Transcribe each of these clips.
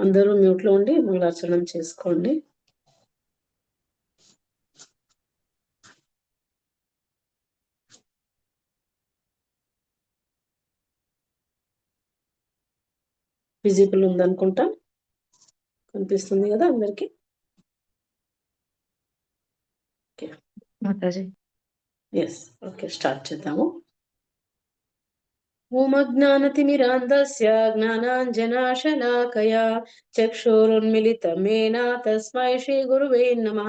అందరూ మ్యూట్లో ఉండి మంగళాచరణం చేసుకోండి. విజిబుల్ ఉందనుకుంటా, కనిపిస్తుంది కదా అందరికి. ఎస్, ఓకే, స్టార్ట్ చేద్దాము. ఓం అజ్ఞానతిమిరాంధస్య జ్ఞానాంజనాశలాకయా చక్షురున్మిళితమేన తస్మై శ్రీ గురువే నమః.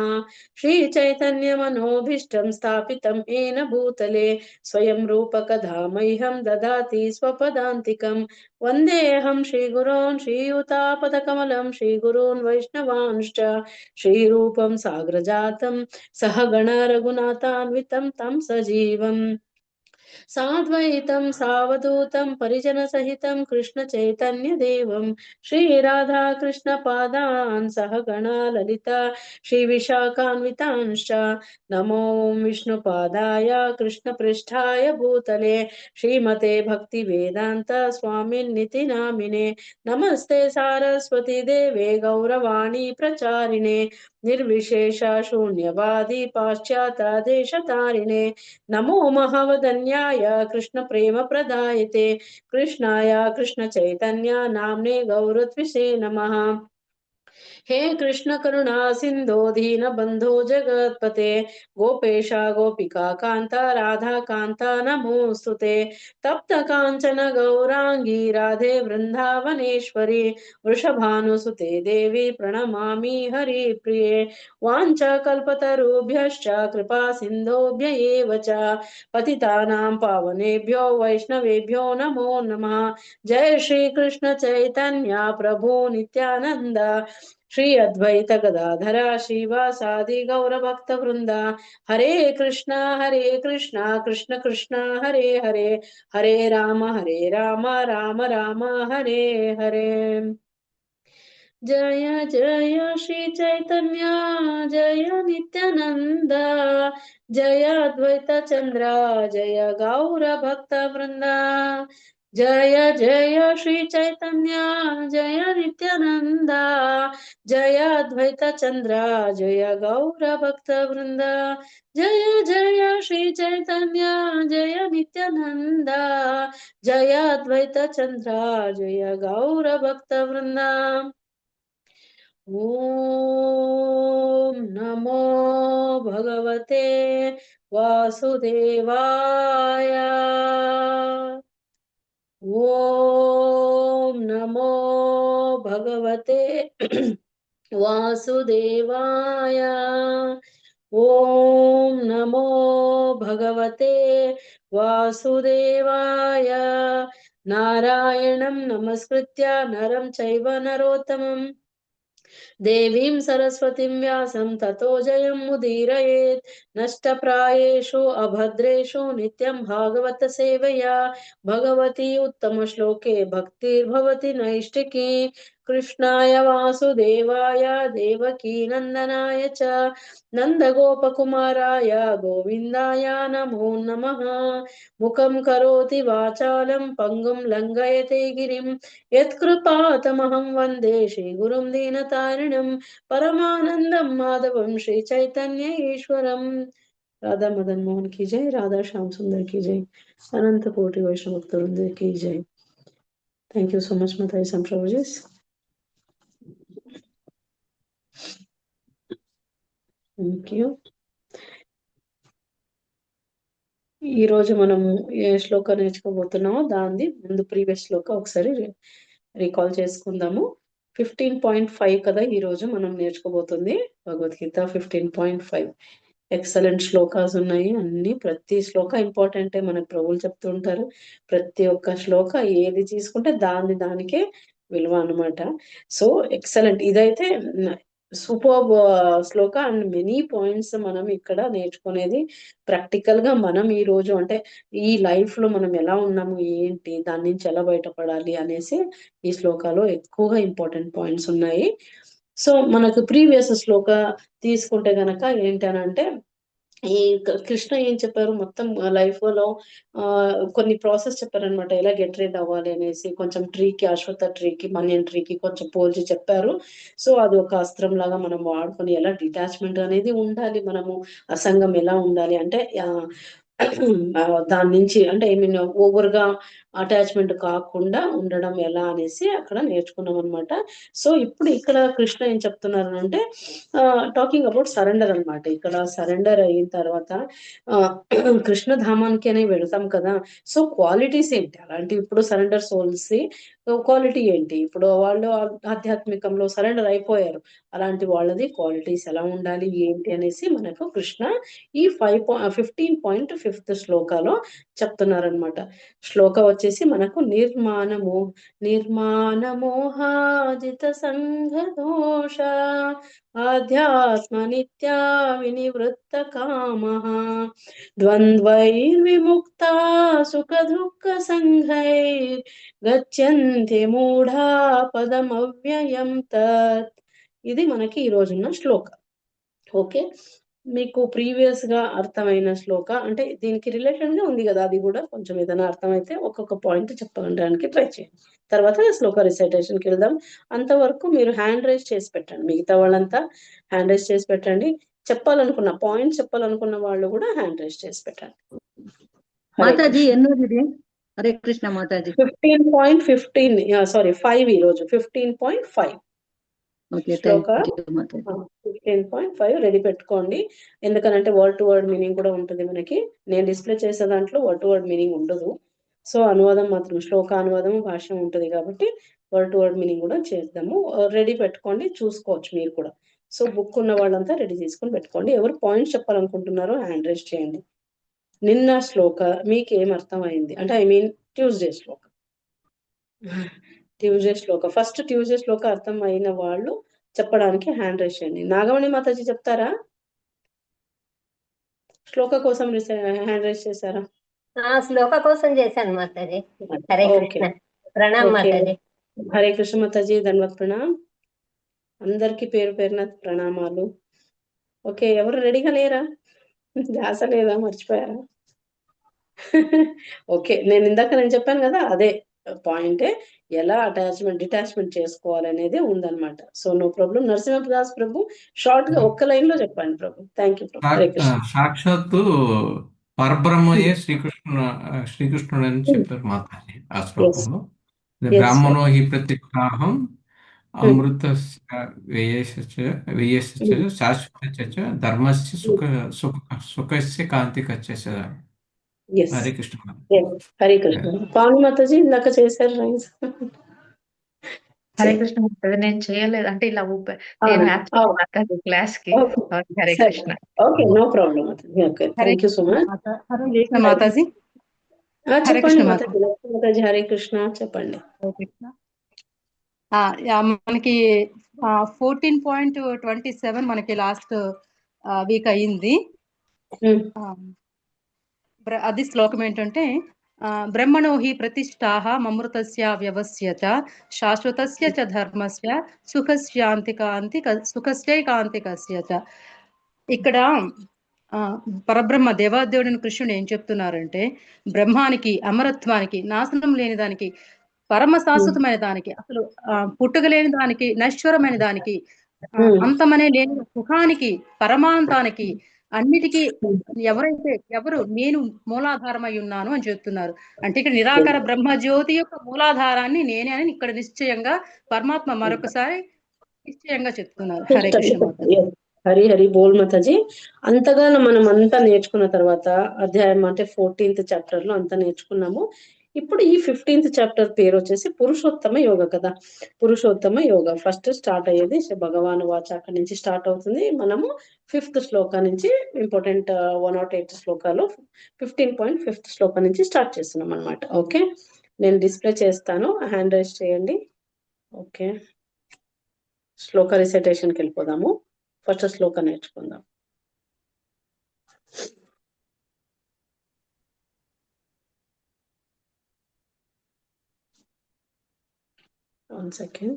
శ్రీ చైతన్య మనోభీష్టం స్థాపితం ఏన భూతలే స్వయం రూపకథా మह्यं దదాతి స్వపదాంతికం. వందేహం శ్రీగురోన్ శ్రీయుతాపదకమలం శ్రీగురోన్ వైష్ణవాంశ్చ శ్రీరూపం సాగ్రజాతం సహగణ రఘునాథాన్వితం తం సజీవం సాద్వైతం సావధూతం పరిజన సహితం కృష్ణ చైతన్య దేవం శ్రీ రాధా కృష్ణ పాదాన్ సహగణ లలిత శ్రీ విశాఖాన్వితాంశ్చ నమో విష్ణు పాదాయ కృష్ణ పృష్ఠాయ భూతలే శ్రీమతే భక్తి వేదాంత స్వామిన్నితి నామినే. నమస్తే సారస్వతి దేవే గౌరవాణి ప్రచారిణే నిర్విశేష శూన్యవాది పాశ్చాత్య దేశతారిణే. నమో మహావదన్యాయ కృష్ణ ప్రేమ ప్రదాయతే కృష్ణాయ కృష్ణ చైతన్య నామ్నే గౌరత్విషే నమః. हे कृष्ण करुणा सिंधो दीन बंधो जगतपते गोपेश गोपिका कांता राधा कांता नमोस्तुते तप्त कांचन गौरांगी राधे वृंदावनेश्वरी वृषभानुसुते देवी प्रणमामि हरिप्रिये वाञ्छाकल्पतरुभ्यश्च कृपा सिन्धुभ्य एव च पतितानां पावनेभ्यो वैष्णवेभ्यो नमो नमः. जय श्री कृष्ण चैतन्य प्रभु नित्यानंद श्री अद्वैत गदाधर श्रीवासादि गौर भक्त वृंदा. हरे कृष्णा कृष्ण कृष्ण हरे हरे हरे राम राम राम हरे हरे. जय जय श्री चैतन्य जय नित्यानंद जय अद्वैत चंद्र जय गौर भक्त वृंदा. जय जय श्री चैतन्य जय नित्यानंद जय अद्वैत चंद्र जय गौर भक्त वृंदा. जय जय श्री चैतन्य जय नित्यानंद जय अद्वैत चंद्र जय गौर भक्त वृंदा. ओम नमो भगवते वासुदेवाय. ओम नमो भगवते वासुदेवाय. ओम नमो भगवते वासुदेवाय. नारायणं नमस्कृत्य नरं चैव नरोत्तमम् देवीं सरस्वतीं व्यासं ततो जयमुदीरयेत्. नष्टप्रायेषु अभद्रेषु नित्यं भागवत सेवया भगवती उत्तमश्लोके भक्तिर्भवति नैष्टिकी. कृष्णाय वासुदेवाय देवकी नन्दनाय च नन्दगोपकुमाराय गोविन्दाय नमो नमः. मुखं करोति वाचालं पङ्गुं लङ्घयते गिरिं यत्कृपातमहं वन्दे श्रीगुरुं दीनतारिणं परमानन्दं माधवं श्री चैतन्य ईश्वरं. राधा मदन मोहन की जय, राधा श्याम सुंदर की जय, अनंत कोटि वैष्णव भक्तवृंद की जय. थैंक यू सो मच माताजी संप्रभुजी. Thank you. ఈ రోజు మనం ఏ శ్లోక నేర్చుకోబోతున్నామో దాని ముందు ప్రీవియస్ శ్లోక ఒకసారి రీకాల్ చేసుకుందాము. 15.5 కదా ఈ రోజు మనం నేర్చుకోబోతుంది భగవద్గీత 15.5. ఎక్సలెంట్ శ్లోకాస్ ఉన్నాయి అన్ని. ప్రతి శ్లోక ఇంపార్టెంటే మనకు ప్రభువులు చెప్తుంటారు. ప్రతి ఒక్క శ్లోక ఏది తీసుకుంటే దానికే విలువ అనమాట. సో ఎక్సలెంట్, ఇదైతే super Shloka and many points మనం ఇక్కడ నేర్చుకునేది. ప్రాక్టికల్ గా మనం ఈ రోజు అంటే ఈ లైఫ్ లో మనం ఎలా ఉన్నాము, ఏంటి, దాని నుంచి ఎలా బయటపడాలి అనేసి ఈ శ్లోకాలో ఎక్కువగా ఇంపార్టెంట్ పాయింట్స్ ఉన్నాయి. సో మనకు ప్రీవియస్ శ్లోక తీసుకుంటే గనక ఏంటనంటే ఈ కృష్ణ ఏం చెప్పారు మొత్తం లైఫ్ లో కొన్ని ప్రాసెస్ చెప్పారనమాట, ఎలా గెట్ రీడ్ అవ్వాలి అనేసి. కొంచెం ట్రీకి, అశ్వత్థ ట్రీకి, మనియన్ ట్రీకి కొంచెం పోల్చి చెప్పారు. సో అది ఒక అస్త్రం లాగా మనం వాడుకొని ఎలా డిటాచ్మెంట్ అనేది ఉండాలి, మనము అసంగం ఎలా ఉండాలి అంటే దాని నుంచి అంటే ఐ మీన్ ఓవర్ గా అటాచ్మెంట్ కాకుండా ఉండడం ఎలా అనేసి అక్కడ నేర్చుకున్నాం అనమాట. సో ఇప్పుడు ఇక్కడ కృష్ణ ఏం చెప్తున్నారు అంటే టాకింగ్ అబౌట్ సరెండర్ అన్నమాట. ఇక్కడ సరెండర్ అయిన తర్వాత ఆ కృష్ణ ధామానికి అనే వెళ్తాం కదా. సో క్వాలిటీస్ ఏంటి అలాంటి, ఇప్పుడు సరెండర్ సోల్స్ క్వాలిటీ ఏంటి, ఇప్పుడు వాళ్ళు ఆధ్యాత్మికంలో సరెండర్ అయిపోయారు, అలాంటి వాళ్ళది క్వాలిటీస్ ఎలా ఉండాలి ఏంటి అనేసి మనకు కృష్ణ ఈ 15.5 శ్లోకాలో చెప్తున్నారనమాట. శ్లోక వచ్చేసి మనకు నిర్మాణ మోహాజిత సంఘ దోష ఆధ్యాత్మ నిత్యా వినివృత్త కామ ద్వంద్వైర్విముక్త సుఖ దుఃఖ సంఘైర్ గచ్చంతి మూఢా పదమవ్యయం తత్. ఇది మనకి ఈ రోజున్న శ్లోక. ఓకే, మీకు ప్రీవియస్ గా అర్థమైన శ్లోక అంటే దీనికి రిలేటెడ్ గా ఉంది కదా, అది కూడా కొంచెం ఏదైనా అర్థమైతే ఒక్కొక్క పాయింట్ చెప్పడానికి ట్రై చేయండి. తర్వాత శ్లోక రిసైటేషన్ కి వెళ్దాం. అంతవరకు మీరు హ్యాండ్ రైజ్ చేసి పెట్టండి, మిగతా వాళ్ళంతా హ్యాండ్ రైజ్ చేసి పెట్టండి. చెప్పాలనుకున్న పాయింట్ చెప్పాలనుకున్న వాళ్ళు కూడా హ్యాండ్ రైజ్ చేసి పెట్టండి. మాతాజీ ఎన్నోది? హరే కృష్ణ మాతాజీ. 15.15 సారీ 5 ఈ రోజు 15.5 శ్లోక 15.5 రెడీ పెట్టుకోండి. ఎందుకనంటే వర్డ్ టు వర్డ్ మీనింగ్ కూడా ఉంటుంది మనకి. నేను డిస్ప్లే చేసే దాంట్లో వర్డ్ టు వర్డ్ మీనింగ్ ఉండదు. సో అనువాదం మాత్రం, శ్లోక అనువాదం భాష్యం ఉంటుంది కాబట్టి వర్డ్ టు వర్డ్ మీనింగ్ కూడా చేద్దాము. రెడీ పెట్టుకోండి, చూసుకోవచ్చు మీరు కూడా. సో బుక్ ఉన్న వాళ్ళంతా రెడీ చేసుకొని పెట్టుకోండి. ఎవరు పాయింట్స్ చెప్పాలనుకుంటున్నారో హ్యాండ్ రైజ్ చేయండి. నిన్న శ్లోక మీకు ఏం అర్థమైంది అంటే I mean Tuesday shloka first Tuesday shloka అర్థం అయిన వాళ్ళు చెప్పడానికి హ్యాండ్ రైజ్ చేయండి. నాగమణి మాతాజీ చెప్తారా? శ్లోక కోసం హ్యాండ్ రైజ్ చేశారా? శ్లోక కోసం చేశాను మాతాజీ. హరే కృష్ణ. ప్రణామ్ మాతాజీ. హరే కృష్ణ మాతాజీ, ధన్యవాద్ ప్రణామ్. అందరికి పేరు పేరున ప్రణామాలు. ఓకే, ఎవరు రెడీగా లేరా? ధ్యాస లేదా, మర్చిపోయారా? ఓకే, నేను చెప్పాను కదా, అదే పాయింటే, ఎలా డిటాచ్మెంట్ చేసుకోవాలి అనేది ఉందన్నమాట. So no problem. Narasimhadas Prabhu short గా ఒక్క లైన్ లో చెప్పండి ప్రభు. థ్యాంక్ యూ ప్రభు. సాక్షాత్తు పరబ్రహ్మయే శ్రీకృష్ణుడు అని చెప్పారు మాతాజీ ఆ శ్లోకంలో. బ్రాహ్మణో హి ప్రతిష్టాహం అమృత వ్యయస్య శాశ్వత ధర్మస్య సుఖస్య కాంతి కచ్చ. హరే కృష్ణ. హరే కృష్ణ. పావని మాతాజీ ఇందాక చేశారు రైస్. హరే కృష్ణ మాతాజీ, నేను చేయలేదు అంటే ఇలా నేను క్లాస్ కి. Hare Krishna. Okay, no problem మాతాజీ. Okay, thank you so much. Hare Krishna మాతాజీ. చెప్పండి మాతాజీ. హరే కృష్ణ చెప్పండి. మనకి 14.27 మనకి లాస్ట్ వీక్ అయింది. అది శ్లోకం ఏంటంటే బ్రహ్మణో హి ప్రతిష్ఠాః మమృతస్య వ్యవస్యత శాశ్వతస్య చ ధర్మస్య సుఖస్యైకాంతికస్య చ. ఇక్కడ పరబ్రహ్మ దేవాదేవుడిని కృష్ణుడు ఏం చెప్తున్నారంటే, బ్రహ్మానికి, అమరత్వానికి, నాశనం లేని దానికి, పరమ శాశ్వతమైన దానికి, అసలు పుట్టుకలేని దానికి, నశ్వరమైన దానికి, అంతమనే లేని సుఖానికి, పరమాంతానికి, అన్నిటికీ ఎవరు నేను మూలాధారమై ఉన్నాను అని చెప్తున్నారు. అంటే ఇక్కడ నిరాకార బ్రహ్మజ్యోతి యొక్క మూలాధారాన్ని నేనే అని ఇక్కడ నిశ్చయంగా పరమాత్మ మరొకసారి నిశ్చయంగా చెప్తున్నారు. హరే కృష్ణ మాతాజీ. హరి హరి బోల్ మాతాజీ. అంతగా మనం అంతా నేర్చుకున్న తర్వాత అధ్యాయం అంటే 14th చాప్టర్ లో అంతా నేర్చుకున్నాము. ఇప్పుడు ఈ 15th చాప్టర్ పేరు వచ్చేసి పురుషోత్తమ యోగ కదా. పురుషోత్తమ యోగ ఫస్ట్ స్టార్ట్ అయ్యేది భగవాన్ వాచ, అక్కడి నుంచి స్టార్ట్ అవుతుంది. మనము 5th శ్లోక నుంచి ఇంపార్టెంట్ 108 శ్లోకాలు 15.5 శ్లోక నుంచి స్టార్ట్ చేస్తున్నాం అనమాట. ఓకే, నేను డిస్ప్లే చేస్తాను, హ్యాండ్ రైజ్ చేయండి. ఓకే, శ్లోక రిసైటేషన్కి వెళ్ళిపోదాము. ఫస్ట్ శ్లోక నేర్చుకుందాం. One second.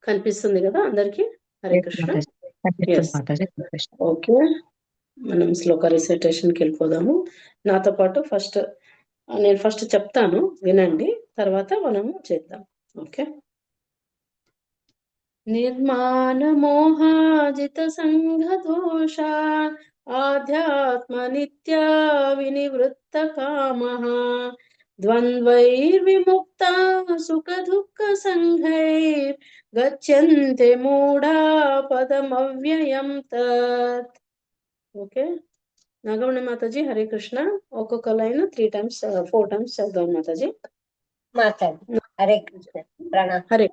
కనిపిస్తుంది కదా అందరికి? హరే కృష్ణ. Yes, okay. మనం శ్లోక రిసైటేషన్కి వెళ్ళిపోదాము. నాతో పాటు నేను ఫస్ట్ చెప్తాను, వినండి, తర్వాత మనము చేద్దాం. ఓకే. నిర్మాణ మోహాజిత సంఘ దోష ఆధ్యాత్మ నిత్య వినివృత్త కామః ద్వంద్వైర్విముక్త సుఖ దుఃఖ సంఘైర్ గచ్చంతే మూఢా పదమవ్యయం తత్. ఓకే. నాగమణి మాతాజీ హరే కృష్ణ. ఒక్కొక్క లైన్ 4 times చదువుదాం మాతాజీ. మాతాజీ హరే కృష్ణ. ప్రణామ్. హరే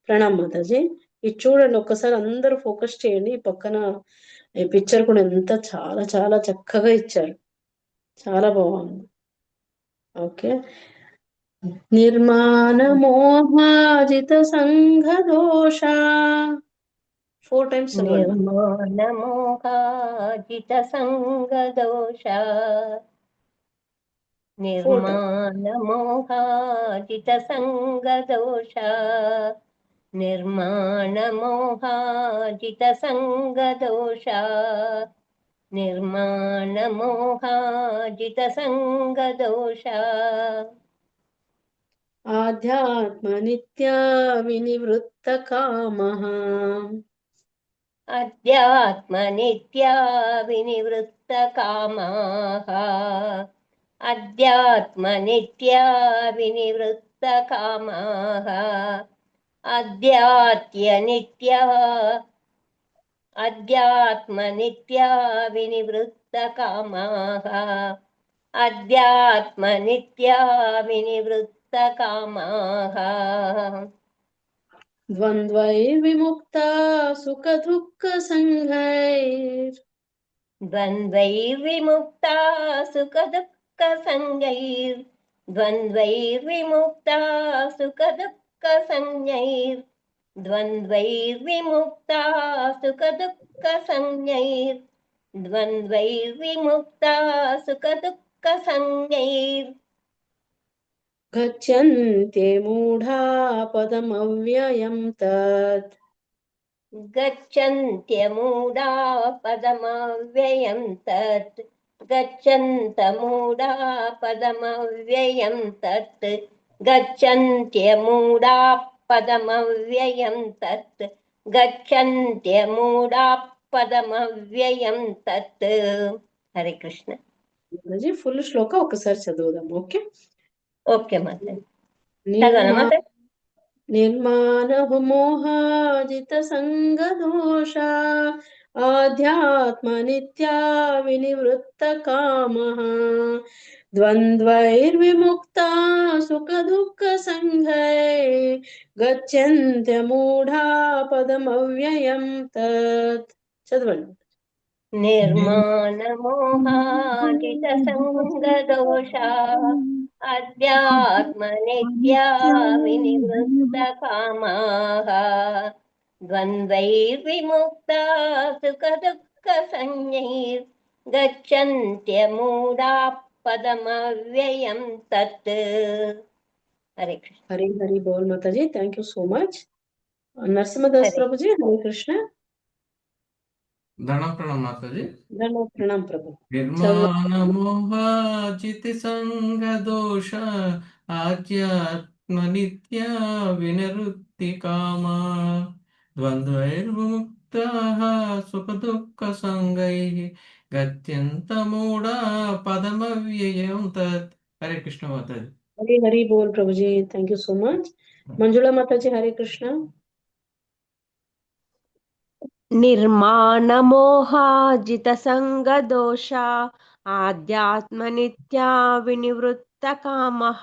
ప్రణామ్ మాతాజీ. ఇది చూడండి ఒక్కసారి, అందరూ ఫోకస్ చేయండి. ఈ పక్కన ఈ పిక్చర్ కూడా ఎంత చాలా చాలా చక్కగా ఇచ్చారు, చాలా బాగుంది. ఓకే. నిర్మాణ మోహాజిత సంఘ దోష 4 times చదవండి. నిర్మాణ మోహాజిత సంగ దోష నిర్మాణ మోహాజిత సంగ దోష నిర్మాణ మోహాజిత సంగ దోష నిర్మాణ మోహాజిత సంగ దోష ఆధ్యాత్మ నిత్య వినివృత్త కామః అధ్యాత్మ నిత్య వినివృత్త కామాః అధ్యాత్మ నిత్య వినివృత్త కామాః అధ్యాత్మ నిత్య వినివృత్త కామాః అధ్యాత్మ నిత్య వినివృత్త కామాః ద్వంద్వైర్విముక్త సుఖ దుఃఖ సంఘైర్ ద్వంద్వైర్విముక్త సుఖ దుఃఖ సంగైర్ ద్వంద్వైర్విముక్త సుఖ దుఃఖ సంజ్ఞైర్ ద్వంద్వైర్విముక్త సుఖ దుఃఖ సంజ్ఞైర్ ద్వంద్వైర్విముక్త సుఖ దుఃఖ సంజ్ఞైర్ గచ్చంతే మూఢా పదమవ్యయం తత్. గచ్చంత్యమూఢా పదమవ్యయం తత్ గచ్చంతమూఢా పదమవ్యయం తత్ గచ్చంత్యమూఢా పదమవ్యయం తత్ గచ్చంత్యమూఢా పదమవ్యయం తత్. హరే కృష్ణ. ఫుల్ శ్లోక ఒకసారి చదువుదాం. ఓకే. ఓకే మాతాజీ. చదవనా మాతాజీ? నిర్మాణ మోహాజిత సంగ దోష ఆధ్యాత్మ నిత్య వినివృత్త కామః ద్వంద్వైర్విముక్త సుఖ దుఃఖ సంఘై గచ్చంత్య మూఢా పదమవ్యయం తత్. చదవండి. నిర్మాణ మోహాజిత సంగ దోష అధ్యాత్మ నిత్య వినివృత్త కామాః ద్వంద్వైర్విముక్త సుఖ దుఃఖ సంజ్ఞైర్ గచ్చంత్యమూఢా పదమవ్యయం తత్. హరే కృష్ణ. హరి హరి బోల్ మాతాజీ. Thank you so much. Narasimhadas Prabhuji Hare Krishna. ధనం ప్రణామ్ మాతాజీ. ధనం ప్రణామ్ ప్రభు. నిర్మాణ మోహాజిత సంగ దోష ఆధ్యాత్మ నిత్య వినివృత్తి కామా ద్వంద్వైర్విముక్త సుఖ దుఃఖ సంగైః గత్యంత మూఢా పదమవ్యయం తత్. హరే కృష్ణ మాతాజీ. హరి హరి బోల్ Prabhuji. Thank you so much. Manjula మాతాజీ హరే కృష్ణ. నిర్మాణ మోహాజిత సంగ దోష ఆధ్యాత్మ నిత్య వినివృత్త కామః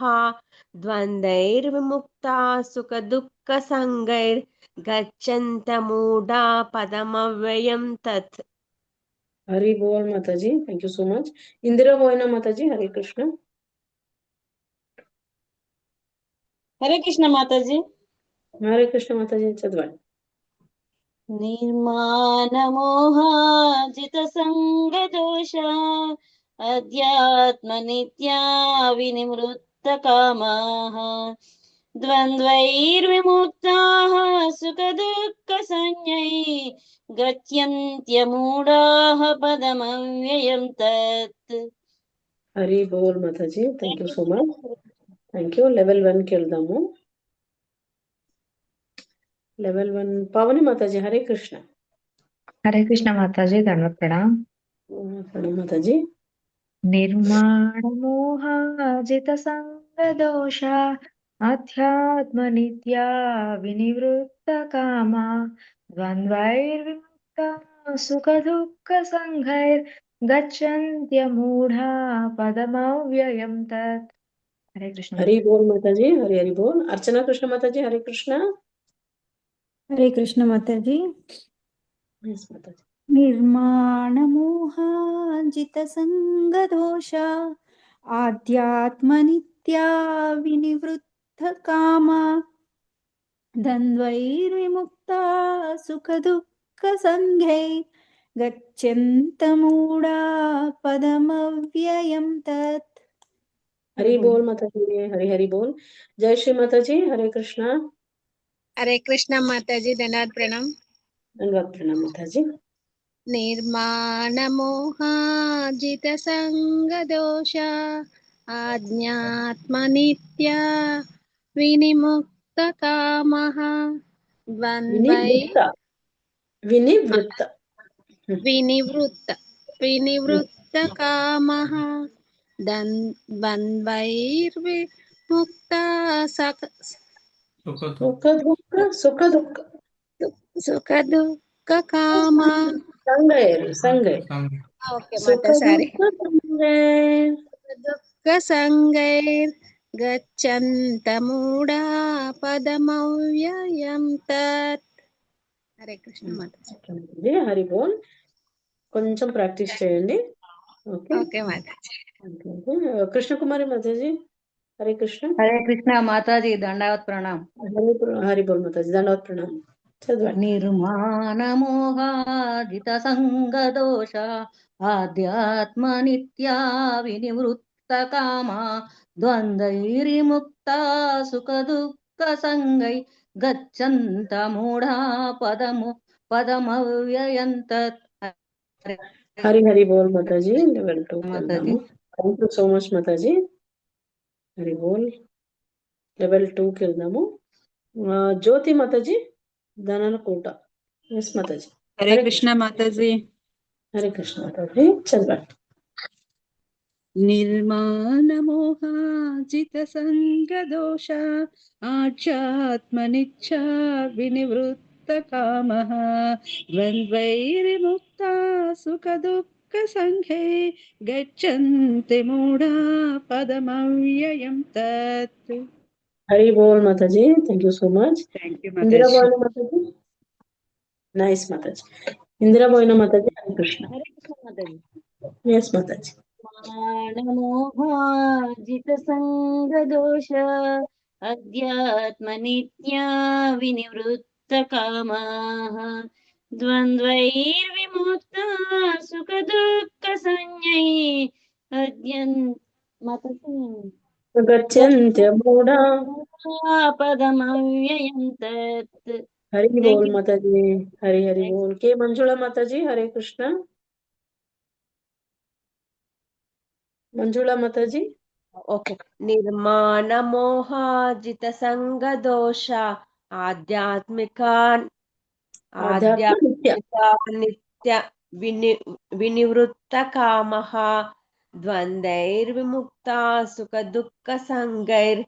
ద్వంద్వైర్విముక్త సుఖ దుఃఖ సంగైర్ గచ్చంత మూఢా పదమవ్యయం తత్. హరి బోల్ మాతాజీ. Thank you so much. Indira Boina మాతాజీ హరే కృష్ణ. హరే కృష్ణ మాతాజీ. హరే కృష్ణ మాతాజీ. చదవండి. నిర్మాణ మోహాజిత సంగ దోష అధ్యాత్మ నిత్య వినివృత్త కామాః द्वन्द्वैर्विमुक्ताः सुखदुःखसंज्ञैः गच्छन्त्यमूढाः पदमव्ययं तत्. హరి బోల్ మాతాజీ, thank you so much. Thank you. Level 1 కి వెళ్దాము. లెవెల్ 1 పావని మాతాజీ, హరే కృష్ణ. హరే కృష్ణ మాతాజీ, ధన్యవాద ప్రణామ్. ప్రణామ్ మాతాజీ. నిర్మాణ మోహాజిత సంగదోష అధ్యాత్మ నిత్యా వినివృత్త కామ ద్వంద్వైర్విముక్త సుఖ దుఃఖ సంఘైర్ గచ్చంత్యమూఢా పదమవ్యయం తత్. హరే కృష్ణ. హరి బోల్ మాతాజీ, హరి హరి బోల్. అర్చనా కృష్ణ మాతాజీ, హరే కృష్ణ. హరే కృష్ణ మాతాజీ. Yes, మాతాజీ. నిర్మాణమోహాజిత సంగదోష ఆధ్యాత్మనిత్యా వినివృత్త కామ ద్వంద్వైర్విముక్తా సుఖ దుఃఖ సంఘై గచ్చంతమూఢా పదమవ్యయం తత్. హరి బోల్ మాతాజీ, హరి హరి బోల్. జై శ్రీ మాతాజీ, హరే కృష్ణ. హరే కృష్ణ మాతాజీ, ధన్యవాద ప్రణామ్. ధన్యవాద ప్రణామ్ మాతాజీ. నిర్మాణమోహాజిత సంగదోష ఆజ్ఞాత్మ నిత్య వినిముక్త కామః వినివృత్త వినివృత్త వినివృత్త కామః ద్వంద్వైర్విముక్త సుఖ దుఃఖ సుఖ దుఃఖ కామ. సంగైర్ సంగైర్ ఓకే సుఖ మాతా, సారీ. దుఃఖ సంగైర్ దుఃఖ సంగైర్ గచ్చంతమూఢా పదమవ్యయం తత్. హరే కృష్ణ మాతాజీ. హరి బోల్. కొంచెం ప్రాక్టీస్ చేయండి. ఓకే ఓకే మాతాజీ. కృష్ణకుమారి మాతాజీ, హరే కృష్ణ. హరే కృష్ణ మాతాజీ, దండావత్ ప్రణామ్. హరి బోల్ మాతాజీ, దండవత్ ప్రణామ్. చదవండి. నిర్మాణ మోహాజిత సంగదోష ఆధ్యాత్మ నిత్యా వినివృత్త కామ ద్వంద్వైర్ముక్త సుఖ దుఃఖ సంగై గచ్చంత మూఢా పదమవ్యయం తత్. హరి హరి బోల్ మాతాజీ. లెవెల్ 2 మాతాజీ. థ్యాంక్ యూ సో మచ్ మాతాజీ. హరి బోల్. లెవెల్ 2 కి వెళ్దాము. జ్యోతి మాతాజీ, ధననకోట. ఎస్ మాతాజీ. హరే కృష్ణ మాతాజీ. హరే కృష్ణ మాతాజీ, చదవండి. నిర్మాణమోహాజిత సంగదోష ఆధ్యాత్మనిచ్చ వినివృత్త కామః ద్వంద్వైర్ముక్తా సుఖ దుఃఖ సంఘై గచ్చంతి మూఢా పదమవ్యయం తత్. హరి బోల్ మాతాజీ, thank you so much. Thank you Indira మాతాజీ. బోయిన మాతాజీ. నైస్ మాతాజీ. ఇందిరా బోయిన మాతాజీ, హరే కృష్ణ. హరే కృష్ణ మాతాజీ. ఎస్ మాతాజీ. నిర్మాణమోహాజిత సంగదోష అధ్యాత్మనిత్యా వినివృత్త కామాః ద్వంద్వైర్విముక్తా సుఖ దుఃఖ సంజ్ఞైః గచ్చంత్యమూఢా పదమవ్యయం తత్. హరి బోల్ మాతాజీ, హరి హరి బోల్. కే మంజుళ మాతాజీ, హరే కృష్ణ. మంజుళ మాతాజీ. ఓకే. నిర్మాణ మోహాజిత సంగదోష ఆధ్యాత్మిక నిత్య వినివృత్త కామః ద్వంద్వైర్విముక్త సుఖ దుఃఖ సంగైర్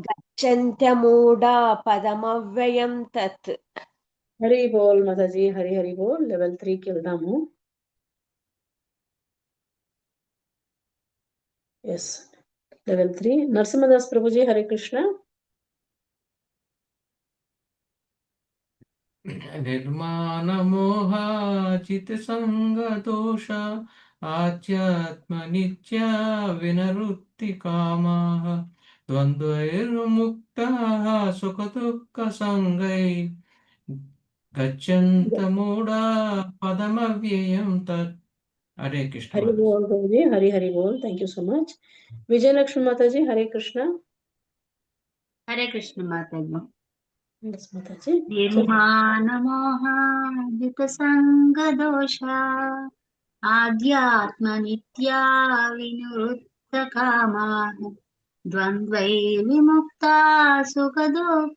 గచ్చంత్యమూఢా పదమవ్యయం తత్. హరి బోల్ మాతాజీ, హరి హరి బోల్. లెవెల్ 3 కి వెళ్దాము. Yes, level 3. నరసింహదాస్ ప్రభుజీ, హరే కృష్ణ. నిర్మాణ మోహాజిత సంగదోష ఆధ్యాత్మ నిత్య వినరుత్తి కామాః ద్వంద్వైర్ముక్త సుఖ దుఃఖ సంగై గచ్చంత మూఢా పదమవ్యయం తత్. हरे कृष्ण हरि माता बोल गुरुजी, हरि हरि बोल. Thank you so much. Vijayalakshmi माताजी, हरे कृष्णा. हरे कृष्ण माताजी. Yes, माताजी. निर्मानमोहाजितसङ्गदोष आध्यात्मनित्या विनिवृत्तकामाः द्वन्द्वैर्विमुक्ता सुखदुःखसङ्गै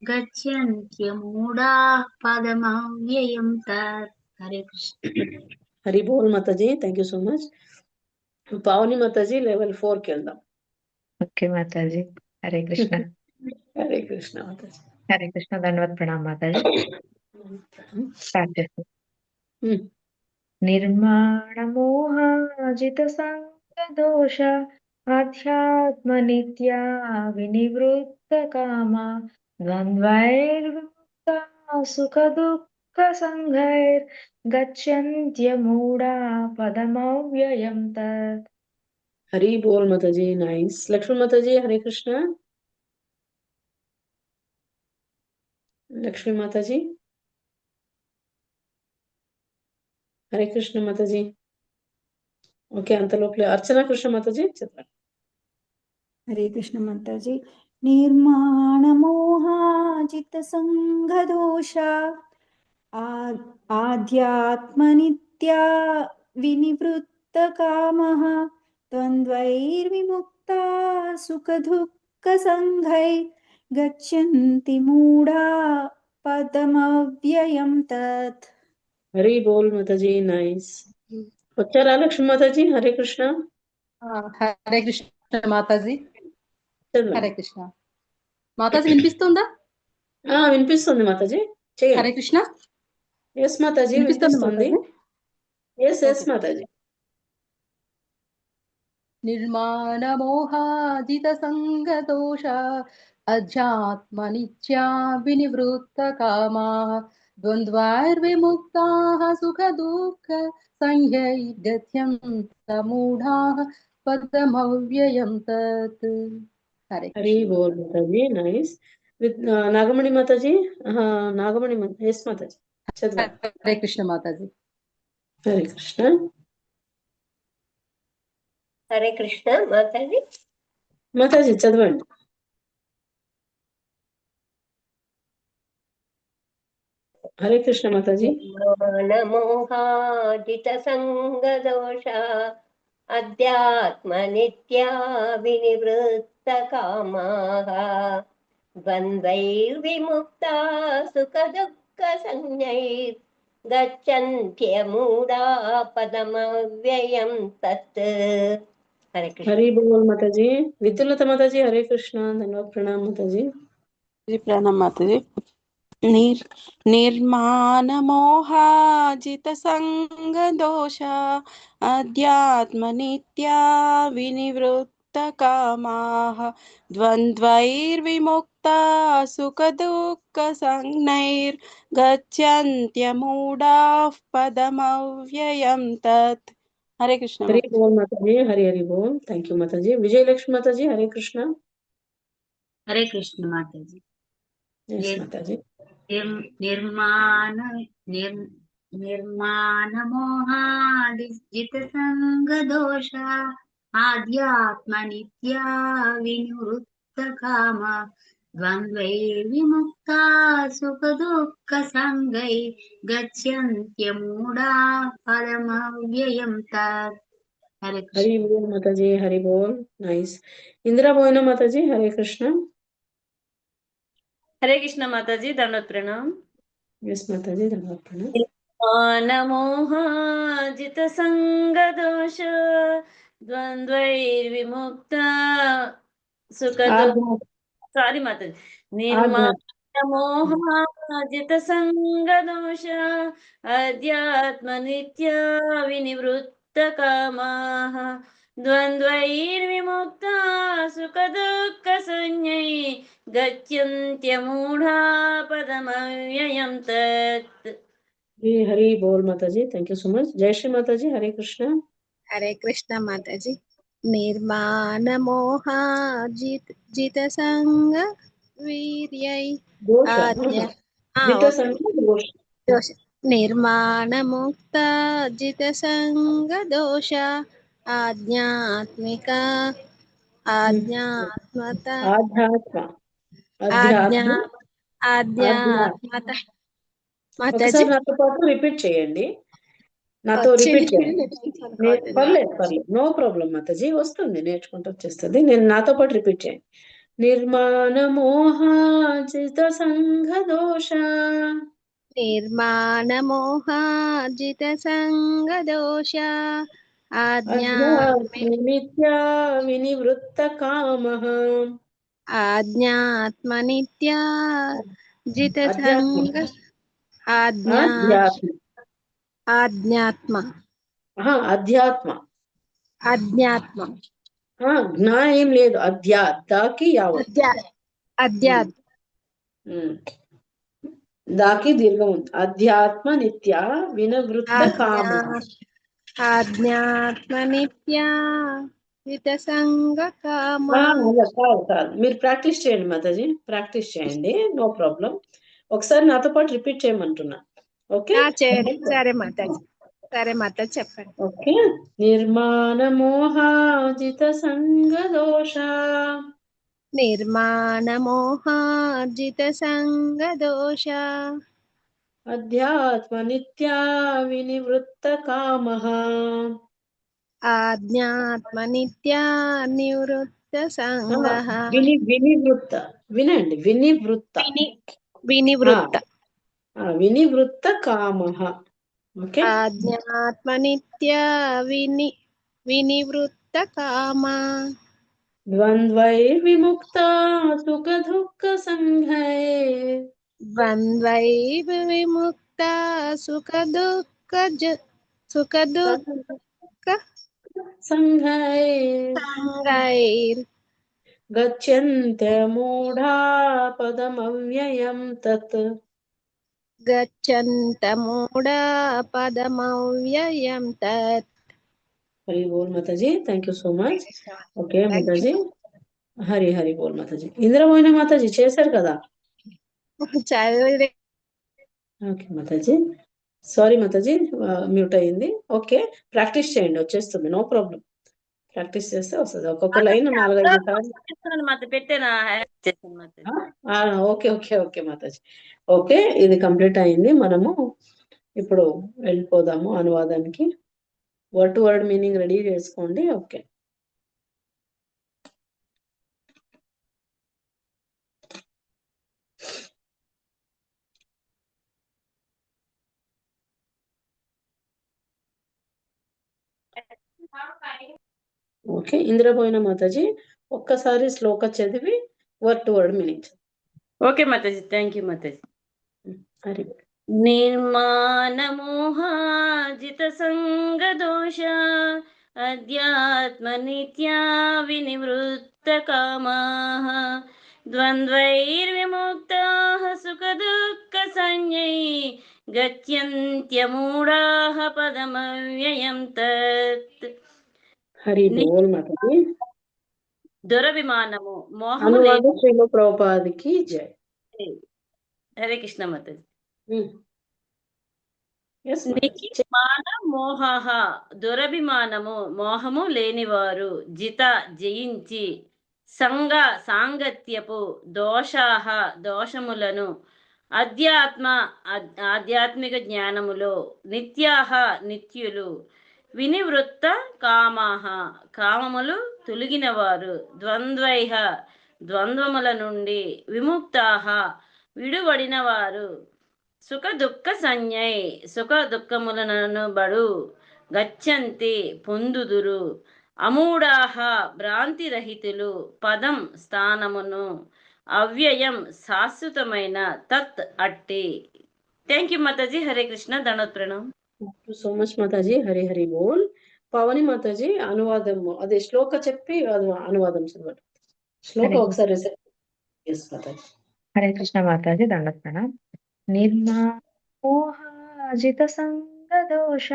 गच्छन्त्यमूढाः पदमव्ययं तत्. हरे कृष्ण. हरि बोल माताजी. Thank you so much. पावनी माताजी level 4 के अंदर. ओके माताजी. हरे कृष्ण. हरे कृष्णा माताजी. हरे कृष्ण. धन्यवाद. प्रणाम माताजी. स्टार्ट చేస్తాం. निर्माणमोहाजितसङ्गदोष आध्यात्मनित्या विनिवृत्तकामा द्वन्द्वैर्विमुक्ता सुखदुःखसङ्गैर्गच्छन्त्यमूढा पदमव्ययं तत्. हरि बोल माताजी. नाइस. लक्ष्मी माताजी, हरे कृष्णा. लक्ष्मी माताजी, हरे कृष्ण माताजी. ఓకే, అంతలోపల అర్చన కృష్ణ మాతాజీ చెప్పండి. హరే కృష్ణ మాతాజీ. నిర్మాణమోహాజిత సంఘదోష ఆధ్యాత్మనిత్యా వినివృత్త కామః ద్వంద్వైర్విముక్తా సుఖదుఃఖసంఘై గచ్చంతి మూఢా పదమవ్యయం తత్. హరి బోల్ మాతాజీ. నైస్. వచ్చారా లక్ష్మీ మాతాజీ? హరే కృష్ణ. హరే కృష్ణ మాతాజీ. చదవండి. హరే కృష్ణ మాతాజీ. వినిపిస్తుందా? వినిపిస్తుంది మాతాజీ. చేయండి. హరే కృష్ణ. ఎస్ మాతాజీ, వినిపిస్తుంది వినిపిస్తుంది. మాతాజీ. ఎస్ ఎస్ మాతాజీ. నిర్మాణమోహాజిత సంగదోష అధ్యాత్మనిత్యా వినివృత్త కామా ద్వంద్వైర్విముక్తాః సుఖదుఃఖ సంఘైర్గచ్చन्तమూఢాః పదమవ్యయం తత్. హరే హరి కృష్ణ. బోల్ మాతాజీ. నైస్. విత్ నాగమణి మాతాజీ. నాగమణి ఎస్ మాతాజీ చదవండి. హరే కృష్ణ మాతాజీ. హరే కృష్ణ. హరే కృష్ణ మాతాజీ. మాతాజీ చదవండి. హరే కృష్ణ మాతాజీ. నిర్మాణమోహాజిత సంగదోష అధ్యాత్మనిత్యా వినివృత్త కామాః ద్వంద్వైర్విముక్తా సుఖదుఃఖ సంజ్ఞైర్ గచ్చన్త్యమూఢా పదమవ్యయం తత్. హరే కృష్ణ. హరి బోల్ మాతాజీ. విద్యులత మాతాజీ, హరే కృష్ణ. ధన్యవాद. प्रणाम माताजी. प्रणाम माताजी. निर्माणमोहाजित संगदोष अध्यात्मनित्या विनिवृत्त कामाः द्वन्द्वैर्विमुक्ता सुखदुःख संज्ञैर्गच्छन्त्यमूढाः पदमव्ययं तत्. हरे कृष्ण. हरि बोल माताजी. हरि हरि बोल. थैंक यू माताजी. विजयलक्ष्मी माताजी, हरे कृष्ण. हरे कृष्ण माताजी. यस माताजी. निर्माणमोहाजितसङ्गदोष आध्यात्मनित्या विनिवृत्तकामा द्वन्द्वैर्विमुक्ता सुखदुःखसङ्गै गच्छन्त्यमूढा पदमव्ययं तत्. हरे कृष्ण. हरि बोल माताजी. हरि बोल. नाइस. इंदिरा मोहना माताजी, हरे कृष्ण. हरे कृष्ण माताजी. धन्यवाद. प्रणाम. यस माताजी. धन्यवाद. प्रणाम. निर्माणमोहाजितसङ्गदोष द्वन्द्वैर्विमुक्ता सुखदुःख. सारी माताजी. निर्माणमोहाजितसङ्गदोष अध्यात्मनित्या विनिवृत्तकामाः द्वन्द्वैर्विमुक्ता सुखदुःखसंज्ञै गच्छन्त्यमूढा पदमव्ययं तत्. हरि बोल माताजी. Thank you so much. जय श्री माताजी, हरे कृष्ण. हरे कृष्ण माताजी. निर्माणमोहाजित संग वीर्यै दोष. आद्य जित संग दोष. దోష నిర్మాణముక్త జితసంగ దోష ఆధ్యాత్మిక ఆధ్యాత్మత ఆధ్యాత్మ ఆజ్ఞా అధ్యాత్మ ఆధ్యాత్మత మాతాజీ ఒకసారి నాతో పాటు రిపీట్ చేయండి. నాతో రిపీట్ చేయండి. పర్లేదు నో ప్రాబ్లం మాతాజీ, వస్తుంది, నేర్చుకుంటూ వచ్చేస్తుంది. నాతో పాటు రిపీట్ చేయండి. నిర్మాణ మోహాజిత సంఘ దోష నిర్మాణ మోహాజిత సంగ దోష నిత్యా వినివృత్త కామ ఆజ్ఞాత్మ నిత్యా జిత సంగ ఆధ్యాత్మ అధ్యాత్మ జ్ఞా ఏం లేదు, దాకి యావత్ దాకి దీర్ఘం ఉంది. అధ్యాత్మ నిత్య వినవృత్త కామ ఆజ్ఞాత్మ నిత్యా జిత సంగ కామ. కాదు, మీరు ప్రాక్టీస్ చేయండి మాతాజీ, ప్రాక్టీస్ చేయండి, నో ప్రాబ్లం. ఒకసారి నాతో పాటు రిపీట్ చేయమంటున్నా. ఓకే సరే మాతాజీ, చెప్పండి. ఓకే. నిర్మాణ మోహాజిత సంగ దోష నిర్మాణ మోహాజిత సంగ దోష అధ్యాత్మ నిత్యా వినివృత్త కామ ఆజ్ఞాత్మ నిత్యా నివృత్త సంగ వినివృత్త, వినండి, వినివృత్త కామ. ఓకే. ఆజ్ఞాత్మ నిత్యా వినివృత్త కామ ద్వంద్వైర్విముక్త సుఖ దుఃఖ సంఘై ద్వంద్వైర్విముక్త సుఖ దుఃఖ సంఘైర్ గచ్చంతే మూఢా పదమవ్యయం తత్ గచ్చంత మూఢా పదమవ్యయం తత్. హరి బోల్ మాతాజీ, thank you so much. Okay మాతాజీ, హరి హరి బోల్ మాతాజీ. ఇంద్రమోహిని మాతాజీ చేశారు కదా? ఓకే మాతాజీ, సారీ మాతాజీ, మ్యూట్ అయ్యింది. ఓకే, ప్రాక్టీస్ చేయండి, వచ్చేస్తుంది, నో ప్రాబ్లం. ప్రాక్టీస్ చేస్తే వస్తుంది. ఒక్కొక్క లైన్ 4-5 సార్లు. ఓకే ఓకే ఓకే మాతాజీ. ఓకే, ఇది కంప్లీట్ అయింది. మనము ఇప్పుడు వెళ్ళిపోదాము అనువాదానికి. Word to word meaning ready చేసుకోండి. ఓకే. ఓకే, ఇంద్రపోయిన మాతాజీ ఒక్కసారి శ్లోక చదివి word to word meaning. Okay మాతాజీ, థ్యాంక్ యూ మాతాజీ. హరి నిర్మాణ మోహాజిత సంగ దోష అధ్యాత్మ నిత్యా వినివృత్త కామాః ద్వంద్వైర్విముక్తాః సుఖ దుఃఖ సంజ్ఞై గచ్చంత్యమూఢాః పదమవ్యయం తత్. హరి బోల్ మాతాజీ. దురభిమానము మోహము అనువాద శ్రీల ప్రభుపాదికి జై. హరే కృష్ణ మాతాజీ. నిర్మాణ మోహ దురభిమానము మోహము లేనివారు జిత జయించి సంగ సాంగత్యపు దోషాహ దోషములను ఆధ్యాత్మిక జ్ఞానములో నిత్యాహ నిత్యులు వినివృత్త కామాహ కామములు తొలగినవారు ద్వంద్వైహ ద్వంద్వముల నుండి విముక్తాహ విడువడిన వారు సుఖ దుఃఖ సంజ్ఞై సుఖ దుఃఖములను బడు గచ్చంతి పొందుదురు అమూఢాహ భ్రాంతిరహితులు పదం స్థానమును అవ్యయం శాశ్వతమైన తత్ అట్టి. థ్యాంక్ యూ మాతాజీ. హరే కృష్ణ, దండోత్ ప్రణామ్. సో మచ్ మాతాజీ. హరి హరి బోల్. పవని మాతాజీ అనువాదం, అదే శ్లోక చెప్పి అనువాదం చదవండి. శ్లోక ఒకసారి హరే కృష్ణ మాతాజీ, దండోత్ ప్రణామ్. నిర్మాజిత సంగ దోష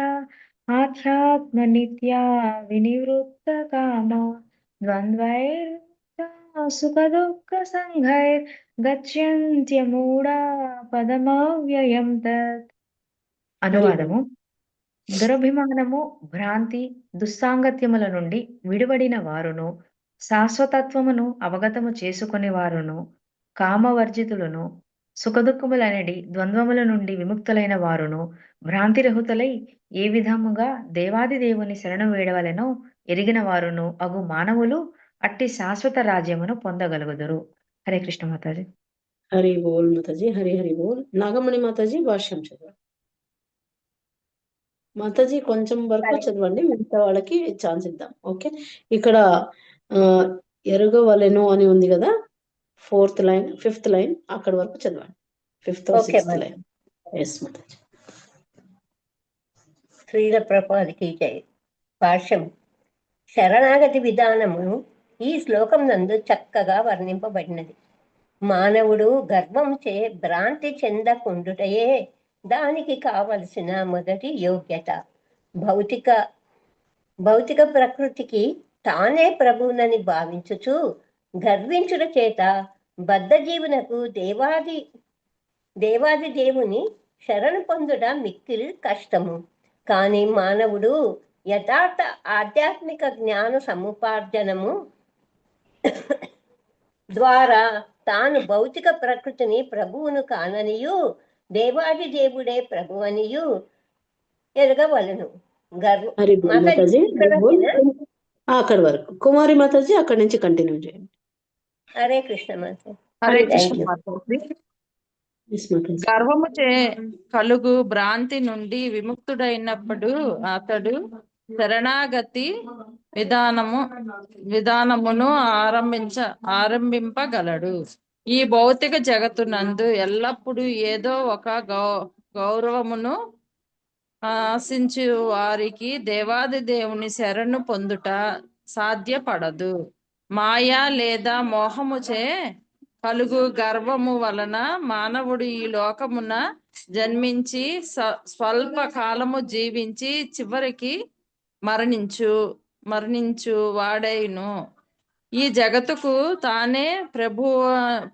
ఆధ్యాత్మ నిత్యా వినివృత్త కామ ద్వంద్వైర్ సుఖ దుఃఖ సంఘైర్ గచ్చంత్యమూఢా పదమవ్యయం తత్. అనువాదము. దురభిమానము, భ్రాంతి, దుస్సాంగత్యముల నుండి విడివడిన వారును, శాశ్వతత్వమును అవగతము చేసుకుని వారును, కామవర్జితులను, సుఖదుఖములనడి ద్వంద్వముల నుండి విముక్తులైన వారును, భ్రాంతిరహితులై ఏ విధముగా దేవాది దేవుని శరణు వేడవలెనో ఎరిగిన వారును అగు మానవులు అట్టి శాశ్వత రాజ్యమును పొందగలుగుదురు. హరే కృష్ణ మాతాజీ. హరి బోల్ మాతాజీ, హరి హరి బోల్. నాగమణి మాతాజీ భాష్యం చదవండి. మాతాజీ కొంచెం వరకు చదవండి, మిగతా వాళ్ళకి ఛాన్స్ ఇద్దాం. ఓకే, ఇక్కడ ఎరగవలెను అని ఉంది కదా, 4th లైన్ 5th లైన్ అక్కడ వరకు చదవండి. 5th or 6th line. Yes మాతాజీ. శ్రీల ప్రభుపాదికి జై. భాష్యం. శరణాగతి విధానమును ఈ శ్లోకం నందు చక్కగా వర్ణింపబడినది. మానవుడు గర్వంచే భ్రాంతి చెందకుండుటయే దానికి కావలసిన మొదటి యోగ్యత. భౌతిక ప్రకృతికి తానే ప్రభువునని భావించుచు గర్వించుట చేత బద్ధజీవునకు దేవాది దేవుని శరణు పొందుట మిక్కిలి కష్టము. కానీ మానవుడు యథార్థ ఆధ్యాత్మిక జ్ఞాన సముపార్జనము ద్వారా తాను భౌతిక ప్రకృతిని ప్రభువును కాననియు దేవాది దేవుడే ప్రభువనియు ఎరగవలను. అక్కడ వరకు కుమారి మాతాజీ, అక్కడి నుంచి కంటిన్యూ చేయండి. హరే కృష్ణ మాతాజీ. హరే కృష్ణ మాతాజీ. గర్వము చే కలుగు భ్రాంతి నుండి విముక్తుడైనప్పుడు అతడు శరణాగతి విధానమును ఆరంభింపగలడు. ఈ భౌతిక జగత్తునందు ఎల్లప్పుడూ ఏదో ఒక గౌరవమును ఆశించు వారికి దేవాది దేవుని శరణు పొందుట సాధ్యపడదు. మాయా లేదా మోహముచే కలుగు గర్వము వలన మానవుడు ఈ లోకమున జన్మించి స్వల్ప కాలము జీవించి చివరికి మరణించు వాడైను. ఈ జగత్తుకు తానే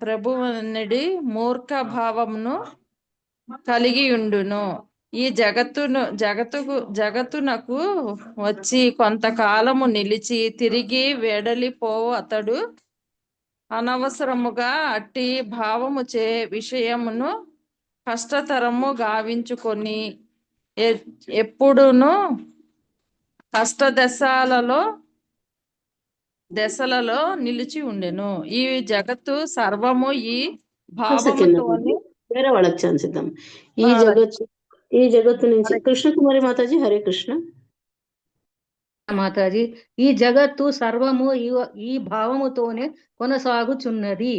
ప్రభువనుడి మూర్ఖ భావమును కలిగి ఉండును. ఈ జగత్తునకు వచ్చి కొంతకాలము నిలిచి తిరిగి వెడలిపోవు అతడు అనవసరముగా అట్టి భావముచే విషయమును కష్టతరము గావించుకొని ఎప్పుడును కష్ట దశలలో నిలిచి ఉండెను. ఈ జగత్తు సర్వము ఈ భావముతోనే. వేరే వాళ్ళకి ఛాన్స్ ఇద్దాం. ఈ జగత్తు నుంచి కృష్ణకుమారి మాతాజీ. హరే కృష్ణ మాతాజీ. ఈ జగత్తు సర్వము ఈ భావముతోనే కొనసాగుచున్నది.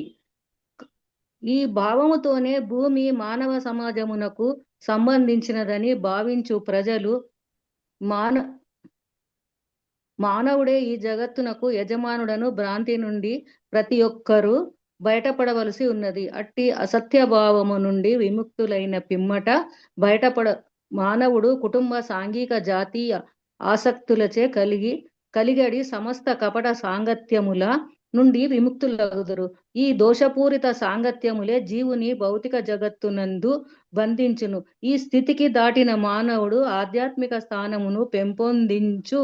ఈ భావముతోనే భూమి మానవ సమాజమునకు సంబంధించినదని భావించు ప్రజలు మానవుడే ఈ జగత్తునకు యజమానుడను భ్రాంతి నుండి ప్రతి ఒక్కరూ బయటపడవలసి ఉన్నది. అట్టి అసత్య భావము నుండి విముక్తులైన పిమ్మట మానవుడు కుటుంబ, సాంఘిక, జాతీయ ఆసక్తులచే కలిగడి సమస్త కపట సాంగత్యముల నుండి విముక్తులగుదురు. ఈ దోషపూరిత సాంగత్యములే జీవుని భౌతిక జగత్తునందు బంధించును. ఈ స్థితికి దాటిన మానవుడు ఆధ్యాత్మిక స్థానమును పెంపొందించు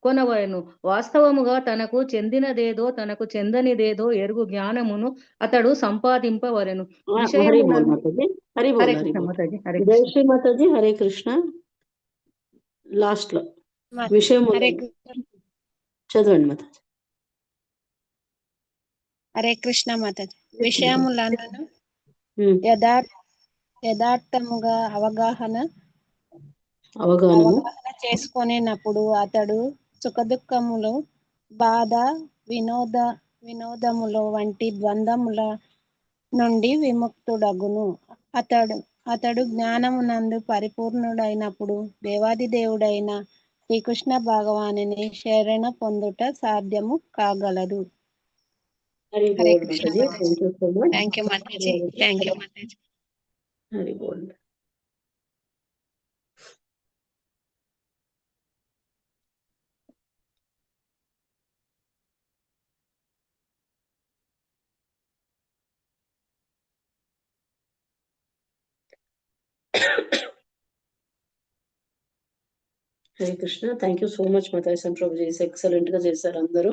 కొనవలెను. వాస్తవముగా తనకు చెందినదేదో తనకు చెందనిదేదో ఎరుగు జ్ఞానమును అతడు సంపాదింపవలెను. హరే కృష్ణ. లాస్ట్ లో విషయం చదవండి మాతాజీ. హరే కృష్ణ మాతాజీ. విషయములను యథార్థముగా అవగాహన చేసుకొనినప్పుడు అతడు సుఖదుఖములు, బాధ, వినోదములు వంటి ద్వంద్వముల నుండి విముక్తుడగును. అతడు జ్ఞానమునందు పరిపూర్ణుడైనప్పుడు దేవాది దేవుడైన శ్రీకృష్ణ భగవానుని శరణ పొందుట సాధ్యము కాగలదు. హరే కృష్ణ మాతాజీ. థ్యాంక్ యూ మాతాజీ. థ్యాంక్ యూ మాతాజీ. హరి బోల్. Hare Krishna. Thank you so much మతాయి ప్రభు చేసి ఎక్సలెంట్ గా చేశారు అందరూ.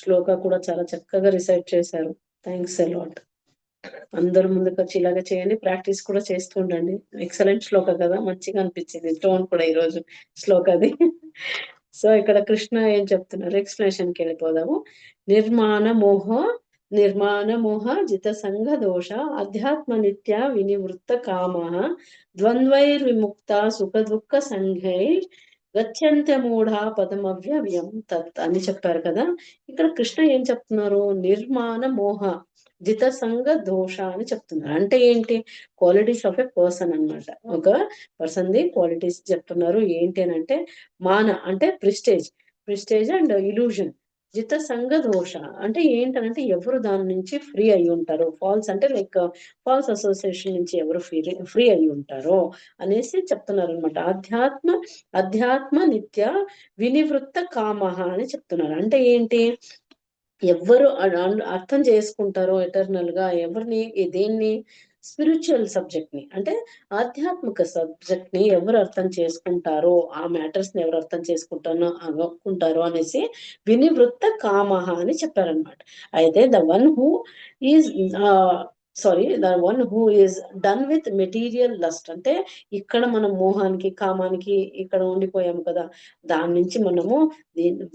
శ్లోక కూడా చాలా చక్కగా రిసైట్ చేశారు. Thanks a lot. అందరూ ముందుకు వచ్చి ఇలాగే చేయండి, ప్రాక్టీస్ కూడా చేస్తూ ఉండండి. ఎక్సలెంట్ శ్లోక కదా, మంచిగా అనిపించింది టోన్ కూడా ఈరోజు శ్లోకది. సో ఇక్కడ కృష్ణ ఏం చెప్తున్నారు, ఎక్స్ప్లెనేషన్ కి వెళ్ళిపోదాము. నిర్మాణ మోహ జిత సంఘ దోష అధ్యాత్మ నిత్య వినివృత్త కామ ద్వంద్వైర్విముక్త సుఖ దుఃఖ సంఘై గచ్చంత్య మూఢ పదమవ్యవ్యం తత్ అని చెప్పారు కదా. ఇక్కడ కృష్ణ ఏం చెప్తున్నారు, నిర్మాణ మోహ జిత సంఘ దోష అని చెప్తున్నారు. అంటే ఏంటి, క్వాలిటీస్ ఆఫ్ ఎ పర్సన్ అన్నమాట. ఒక పర్సన్ ది క్వాలిటీస్ చెప్తున్నారు. ఏంటి అని అంటే మాన అంటే ప్రిస్టేజ్ అండ్ ఇల్యూజన్. జిత సంఘ దోష అంటే ఏంటనంటే ఎవరు దాని నుంచి ఫ్రీ అయి ఉంటారో, ఫాల్స్ అంటే లైక్ ఫాల్స్ అసోసియేషన్ నుంచి ఎవరు ఫ్రీ అయి ఉంటారో అనేసి చెప్తున్నారు అనమాట. అధ్యాత్మ నిత్య వినివృత్త కామ అని చెప్తున్నారు. అంటే ఏంటి, ఎవరు అర్థం చేసుకుంటారో ఎటర్నల్ గా ఎవరిని, దేన్ని, స్పిరిచువల్ సబ్జెక్ట్ ని అంటే ఆధ్యాత్మిక సబ్జెక్ట్ ని ఎవరు అర్థం చేసుకుంటారో, ఆ మ్యాటర్స్ ని ఎవరు అర్థం చేసుకుంటారో అనేసి వినివృత్త కామహ అని చెప్పారనమాట. అయితే the one who is done with material lust అంటే ఇక్కడ మనం మోహానికి కామానికి ఇక్కడ ఉండిపోయాము కదా, దాని నుంచి మనము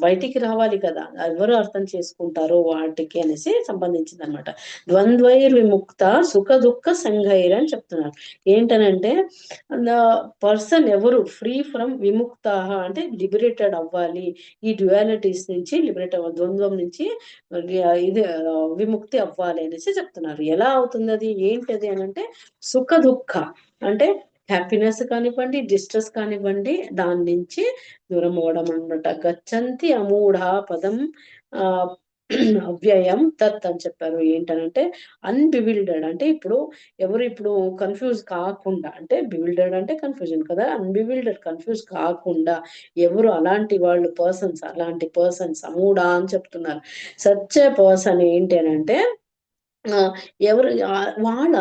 బయటికి రావాలి కదా, ఎవరు అర్థం చేసుకుంటారో వాటికి అనేసి సంబంధించింది అనమాట. ద్వంద్వైర్ విముక్త సుఖ దుఃఖ సంఘైర్ అని చెప్తున్నారు. ఏంటనంటే పర్సన్ ఎవరు ఫ్రీ ఫ్రమ్ విముక్త అంటే లిబరేటెడ్ అవ్వాలి, ఈ డ్యుయాలిటీస్ నుంచి లిబరేట్ అవ్వాలి, ద్వంద్వం నుంచి ఇది విముక్తి అవ్వాలి అనేసి చెప్తున్నారు. ఎలా అవుతుంది అది, ఏంటది అని అంటే సుఖ దుఃఖ అంటే హ్యాపీనెస్ కానివ్వండి, డిస్ట్రెస్ కానివ్వండి, దాని నుంచి దూరం అవ్వడం అనమాట. గచ్చంతి అమూఢ పదం అవ్యయం తత్ అని చెప్పారు. ఏంటనంటే అన్బివిల్డెడ్ అంటే ఇప్పుడు కన్ఫ్యూజ్ కాకుండా, అంటే బివిల్డెడ్ అంటే కన్ఫ్యూజన్ కదా, అన్బివిల్డెడ్ కన్ఫ్యూజ్ కాకుండా ఎవరు అలాంటి పర్సన్స్ అమూఢ అని చెప్తున్నారు. సచ్ ఏ పర్సన్ ఏంటి అని అంటే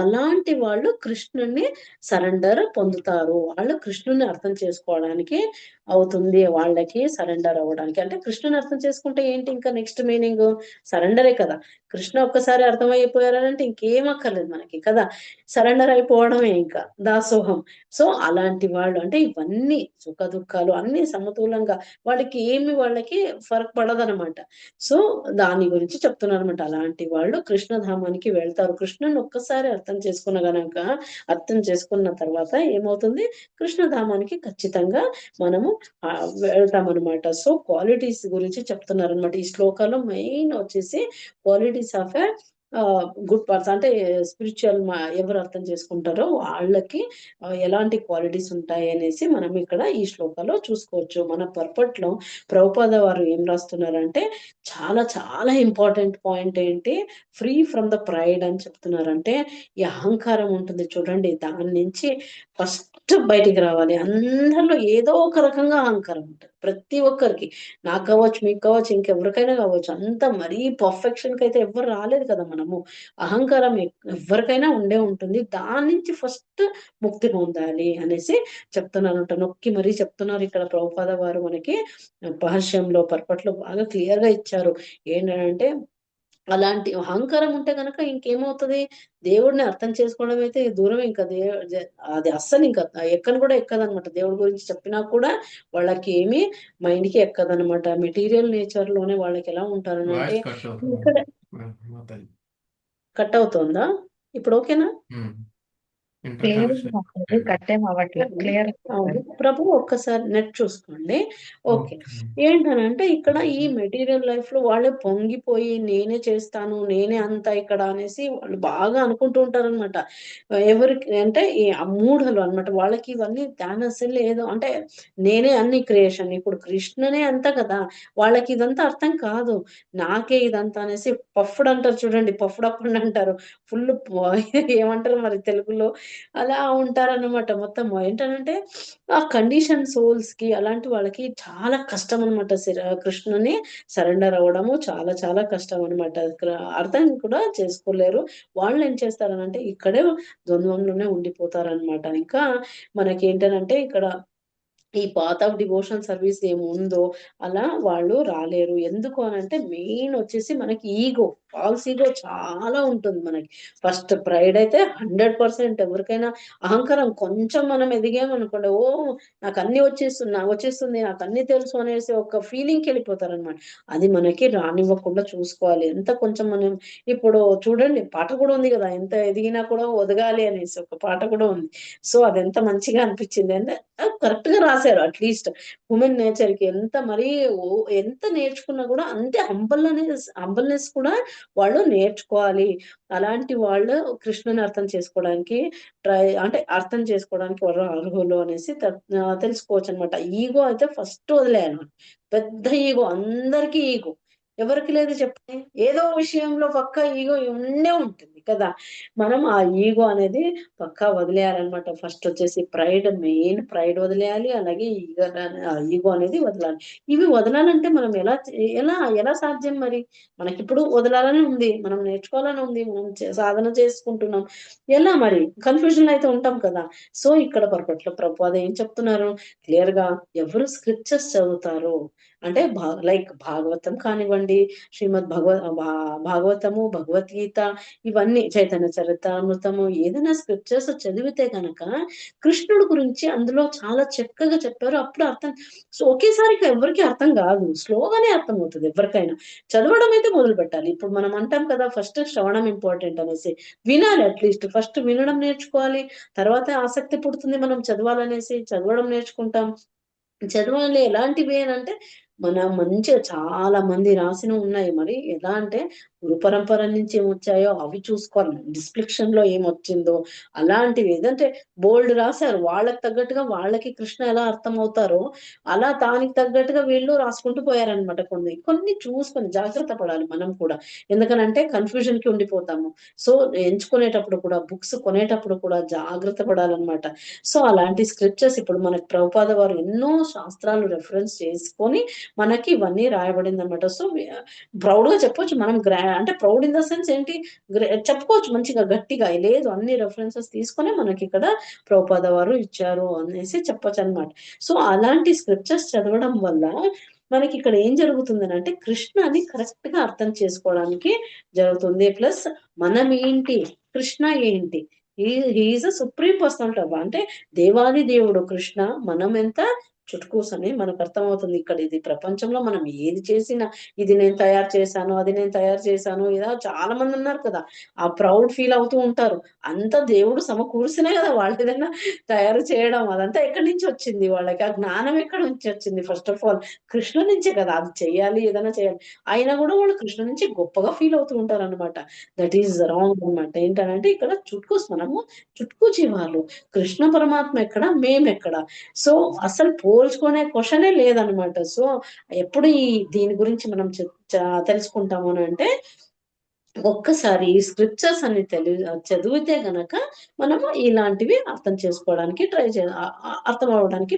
అలాంటి వాళ్ళు కృష్ణుని సరెండర్ పొందుతారు. వాళ్ళు కృష్ణుని అర్థం చేసుకోవడానికి అవుతుంది, వాళ్ళకి సరెండర్ అవ్వడానికి. అంటే కృష్ణుని అర్థం చేసుకుంటే ఏంటి, ఇంకా నెక్స్ట్ మీనింగ్ సరెండరే కదా. కృష్ణ ఒక్కసారి అర్థమైపోయారంటే ఇంకేం అక్కర్లేదు మనకి కదా, సరెండర్ అయిపోవడమే ఇంకా దాసోహం. సో అలాంటి వాళ్ళు అంటే ఇవన్నీ సుఖ దుఃఖాలు అన్ని సమతూలంగా వాళ్ళకి ఫరక్ పడదనమాట. సో దాని గురించి చెప్తున్నారు అనమాట. అలాంటి వాళ్ళు కృష్ణధామానికి వెళ్తారు. కృష్ణుని ఒక్కసారి అర్థం చేసుకున్న తర్వాత ఏమవుతుంది, కృష్ణధామానికి ఖచ్చితంగా మనము వెళ్తామన్నమాట. సో క్వాలిటీస్ గురించి చెప్తున్నారు అనమాట ఈ శ్లోకాల్లో. మెయిన్ వచ్చేసి qualities of a good person అంటే స్పిరిచువల్ ఎవరు అర్థం చేసుకుంటారో వాళ్ళకి ఎలాంటి క్వాలిటీస్ ఉంటాయి అనేసి మనం ఇక్కడ ఈ శ్లోకాలో చూసుకోవచ్చు. మన పర్పట్లో ప్రభుపాద వారు ఏం రాస్తున్నారంటే చాలా చాలా ఇంపార్టెంట్ పాయింట్ ఏంటి, ఫ్రీ ఫ్రమ్ ద ప్రైడ్ అని చెప్తున్నారంటే ఈ అహంకారం ఉంటుంది చూడండి, దాని నుంచి ఫస్ట్ బయటికి రావాలి. అందరిలో ఏదో ఒక రకంగా అహంకారం ఉంటుంది ప్రతి ఒక్కరికి, నాకు కావచ్చు, మీకు కావచ్చు, ఇంకెవరికైనా కావచ్చు. అంత మరీ పర్ఫెక్షన్ కి అయితే ఎవరు రాలేదు కదా మనము. అహంకారం ఎవరికైనా ఉండే ఉంటుంది, దాని నుంచి ఫస్ట్ ముక్తి పొందాలి అనేసి చెప్తున్నాను. నొక్కి మరీ చెప్తున్నారు ఇక్కడ ప్రభుపాద వారు మనకి భాష్యంలో పర్పట్లో బాగా క్లియర్ గా ఇచ్చారు. ఏంటంటే అలాంటి అహంకారం ఉంటే కనుక ఇంకేమవుతుంది, దేవుడిని అర్థం చేసుకోవడం అయితే దూరం. ఇంకా అది అస్సలు ఇంకా ఎక్కను కూడా ఎక్కదనమాట. దేవుడి గురించి చెప్పినా కూడా వాళ్ళకి ఏమి మైండ్ కి ఎక్కదనమాట. మెటీరియల్ నేచర్ లోనే వాళ్ళకి ఎలా ఉంటారనంటే ఇక్కడ కట్ అవుతుందా ఇప్పుడు, ఓకేనా? ప్రభు ఒక్కసారి నెట్ చూసుకోండి. ఓకే, ఏంటనంటే ఇక్కడ ఈ మెటీరియల్ లైఫ్ లో వాళ్ళే పొంగిపోయి నేనే చేస్తాను, నేనే అంతా ఇక్కడ అనేసి వాళ్ళు బాగా అనుకుంటూ ఉంటారనమాట. ఎవరికి అంటే ఈ మూఢలు అనమాట. వాళ్ళకి ఇవన్నీ ధ్యానశీలు ఏదో అంటే నేనే అన్ని క్రియేషన్, ఇప్పుడు కృష్ణనే అంతా కదా, వాళ్ళకి ఇదంతా అర్థం కాదు. నాకే ఇదంతా అనేసి పఫ్డ్ అంటారు చూడండి, పఫ్డ్ అప్ అంటారు, ఫుల్ ఏమంటారు మరి తెలుగులో, అలా ఉంటారన్నమాట. మొత్తం ఏంటంటే ఆ కండిషన్ సోల్స్ కి అలాంటి వాళ్ళకి చాలా కష్టం అనమాట. కృష్ణుని సరెండర్ అవ్వడము చాలా చాలా కష్టం అనమాట. అర్థం కూడా చేసుకోలేరు. వాళ్ళు ఏం చేస్తారనంటే ఇక్కడే ద్వంద్వంలోనే ఉండిపోతారనమాట. ఇంకా మనకి ఏంటనంటే ఇక్కడ ఈ పాత్ ఆఫ్ డివోషన్ సర్వీస్ ఏముందో అలా వాళ్ళు రాలేరు. ఎందుకు అనంటే మెయిన్ వచ్చేసి మనకి ఈగో, ఫాల్స్ ఈగో చాలా ఉంటుంది మనకి. ఫస్ట్ ప్రైడ్ అయితే 100%. ఎవరికైనా అహంకారం కొంచెం మనం ఎదిగామనుకోండి, ఓ నాకు అన్ని వచ్చేస్తుంది నాకు అన్ని తెలుసు అనేసి ఒక ఫీలింగ్కి వెళ్ళిపోతారనమాట. అది మనకి రానివ్వకుండా చూసుకోవాలి. ఎంత కొంచెం మనం ఇప్పుడు చూడండి, పాట కూడా ఉంది కదా, ఎంత ఎదిగినా కూడా ఒదగాలి అనేసి ఒక పాట కూడా ఉంది. సో అదెంత మంచిగా అనిపించింది అంటే కరెక్ట్ గా రాశారు. అట్లీస్ట్ హ్యూమన్ నేచర్ కి ఎంత మరీ ఎంత నేర్చుకున్నా కూడా అంతే హంబల్నెస్ కూడా వాళ్ళు నేర్చుకోవాలి. అలాంటి వాళ్ళు కృష్ణుని అర్థం చేసుకోవడానికి అర్థం చేసుకోవడానికి వాళ్ళు అర్హులు అనేసి తెలుసుకోవచ్చు అనమాట. ఈగో అయితే ఫస్ట్ వదిలేయాలి. పెద్ద ఈగో, అందరికీ ఈగో, ఎవరికి లేదు చెప్పండి? ఏదో విషయంలో పక్కా ఈగో ఉండే ఉంటుంది కదా. మనం ఆ ఈగో అనేది పక్కా వదిలేయాలన్నమాట. ఫస్ట్ వచ్చేసి మెయిన్ ప్రైడ్ వదిలేయాలి. అలాగే ఈగో అనేది వదలాలి. ఇవి వదలాలంటే మనం ఎలా ఎలా సాధ్యం మరి? మనకిప్పుడు వదలాలని ఉంది, మనం నేర్చుకోవాలని ఉంది, మనం సాధన చేసుకుంటున్నాం. ఎలా మరి? కన్ఫ్యూజన్ అయితే ఉంటాం కదా. సో ఇక్కడ పర్పట్లో ప్రభుపాద ఏం చెప్తున్నారు క్లియర్ గా, ఎవరు స్క్రిప్చర్స్ చదువుతారో అంటే లైక్ భాగవతం కానివ్వండి, భాగవతము, భగవద్గీత, ఇవన్నీ చైతన్య చరితామృతము, ఏదైనా స్క్రిప్చర్స్ చదివితే కనుక కృష్ణుడు గురించి అందులో చాలా చక్కగా చెప్పారు. అప్పుడు అర్థం. సో ఒకేసారి ఎవరికి అర్థం కాదు, స్లోగానే అర్థం అవుతుంది ఎవరికైనా. చదవడం అయితే మొదలు పెట్టాలి. ఇప్పుడు మనం అంటాం కదా, ఫస్ట్ శ్రవణం ఇంపార్టెంట్ అనేసి. వినాలి, అట్లీస్ట్ ఫస్ట్ వినడం నేర్చుకోవాలి. తర్వాత ఆసక్తి పుడుతుంది మనం చదవాలనేసి, చదవడం నేర్చుకుంటాం. చదవాలి ఎలాంటివి అని అంటే మన మంచిగా చాలా మంది రాసిన ఉన్నాయి. మరి ఎలా అంటే గురు పరంపర నుంచి ఏమొచ్చాయో అవి చూసుకోవాలి. డిస్క్రిప్షన్ లో ఏమొచ్చిందో అలాంటివి ఏదంటే బోల్డ్ రాశారు. వాళ్ళకి తగ్గట్టుగా వాళ్ళకి కృష్ణ ఎలా అర్థం అవుతారో అలా దానికి తగ్గట్టుగా వీళ్ళు రాసుకుంటూ పోయారనమాట. కొన్ని చూసుకొని జాగ్రత్త పడాలి మనం కూడా. ఎందుకనంటే కన్ఫ్యూజన్ కి ఉండిపోతాము. సో ఎంచుకునేటప్పుడు కూడా, బుక్స్ కొనేటప్పుడు కూడా జాగ్రత్త పడాలన్నమాట. సో అలాంటి స్క్రిప్చర్స్ ఇప్పుడు మనకి ప్రభుపాద వారు ఎన్నో శాస్త్రాలు రెఫరెన్స్ చేసుకొని మనకి ఇవన్నీ రాయబడింది అనమాట. సో ప్రౌడ్ గా చెప్పొచ్చు మనం. అంటే ప్రౌడ్ ఇన్ ద సెన్స్ ఏంటి, చెప్పుకోవచ్చు మంచిగా గట్టిగా, లేదు అన్ని రెఫరెన్సెస్ తీసుకొని మనకి ఇక్కడ ప్రభుపాద వారు ఇచ్చారు అనేసి చెప్పొచ్చు అనమాట. సో అలాంటి స్క్రిప్చర్స్ చదవడం వల్ల మనకి ఇక్కడ ఏం జరుగుతుంది అంటే కృష్ణని కరెక్ట్ గా అర్థం చేసుకోవడానికి జరుగుతుంది. ప్లస్ మనం ఏంటి, కృష్ణ ఏంటి, హీఈస్ అ సుప్రీం పర్సనాలిటీ. అంటే దేవాది దేవుడు కృష్ణ, మనం ఎంత చుట్టుకూసని మనకు అర్థమవుతుంది. ఇక్కడ ఇది ప్రపంచంలో మనం ఏది చేసినా, ఇది నేను తయారు చేశాను, అది నేను తయారు చేశాను, ఇలా చాలా మంది ఉన్నారు కదా, ఆ ప్రౌడ్ ఫీల్ అవుతూ ఉంటారు. అంతా దేవుడు సమకూర్చినే కదా వాళ్ళు ఏదైనా తయారు చేయడం. అదంతా ఎక్కడి నుంచి వచ్చింది వాళ్ళకి? ఆ జ్ఞానం ఎక్కడి నుంచి వచ్చింది? ఫస్ట్ ఆఫ్ ఆల్ కృష్ణ నుంచే కదా అది చెయ్యాలి, ఏదైనా చేయాలి. అయినా కూడా వాళ్ళు కృష్ణ నుంచి గొప్పగా ఫీల్ అవుతూ ఉంటారు అనమాట. దట్ ఈస్ రాంగ్ అనమాట. ఏంటంటే ఇక్కడ మనము చుట్టుకూచి వాళ్ళు, కృష్ణ పరమాత్మ ఎక్కడ, మేమెక్కడ. సో అసలు పోల్చుకునే క్వశ్చనే లేదనమాట. సో ఎప్పుడు దీని గురించి మనం తెలుసుకుంటాము అని అంటే ఒక్కసారి ఈ స్క్రిప్చర్స్ అన్ని చదివితే గనక మనము ఇలాంటివి అర్థం చేసుకోవడానికి అర్థం అవడానికి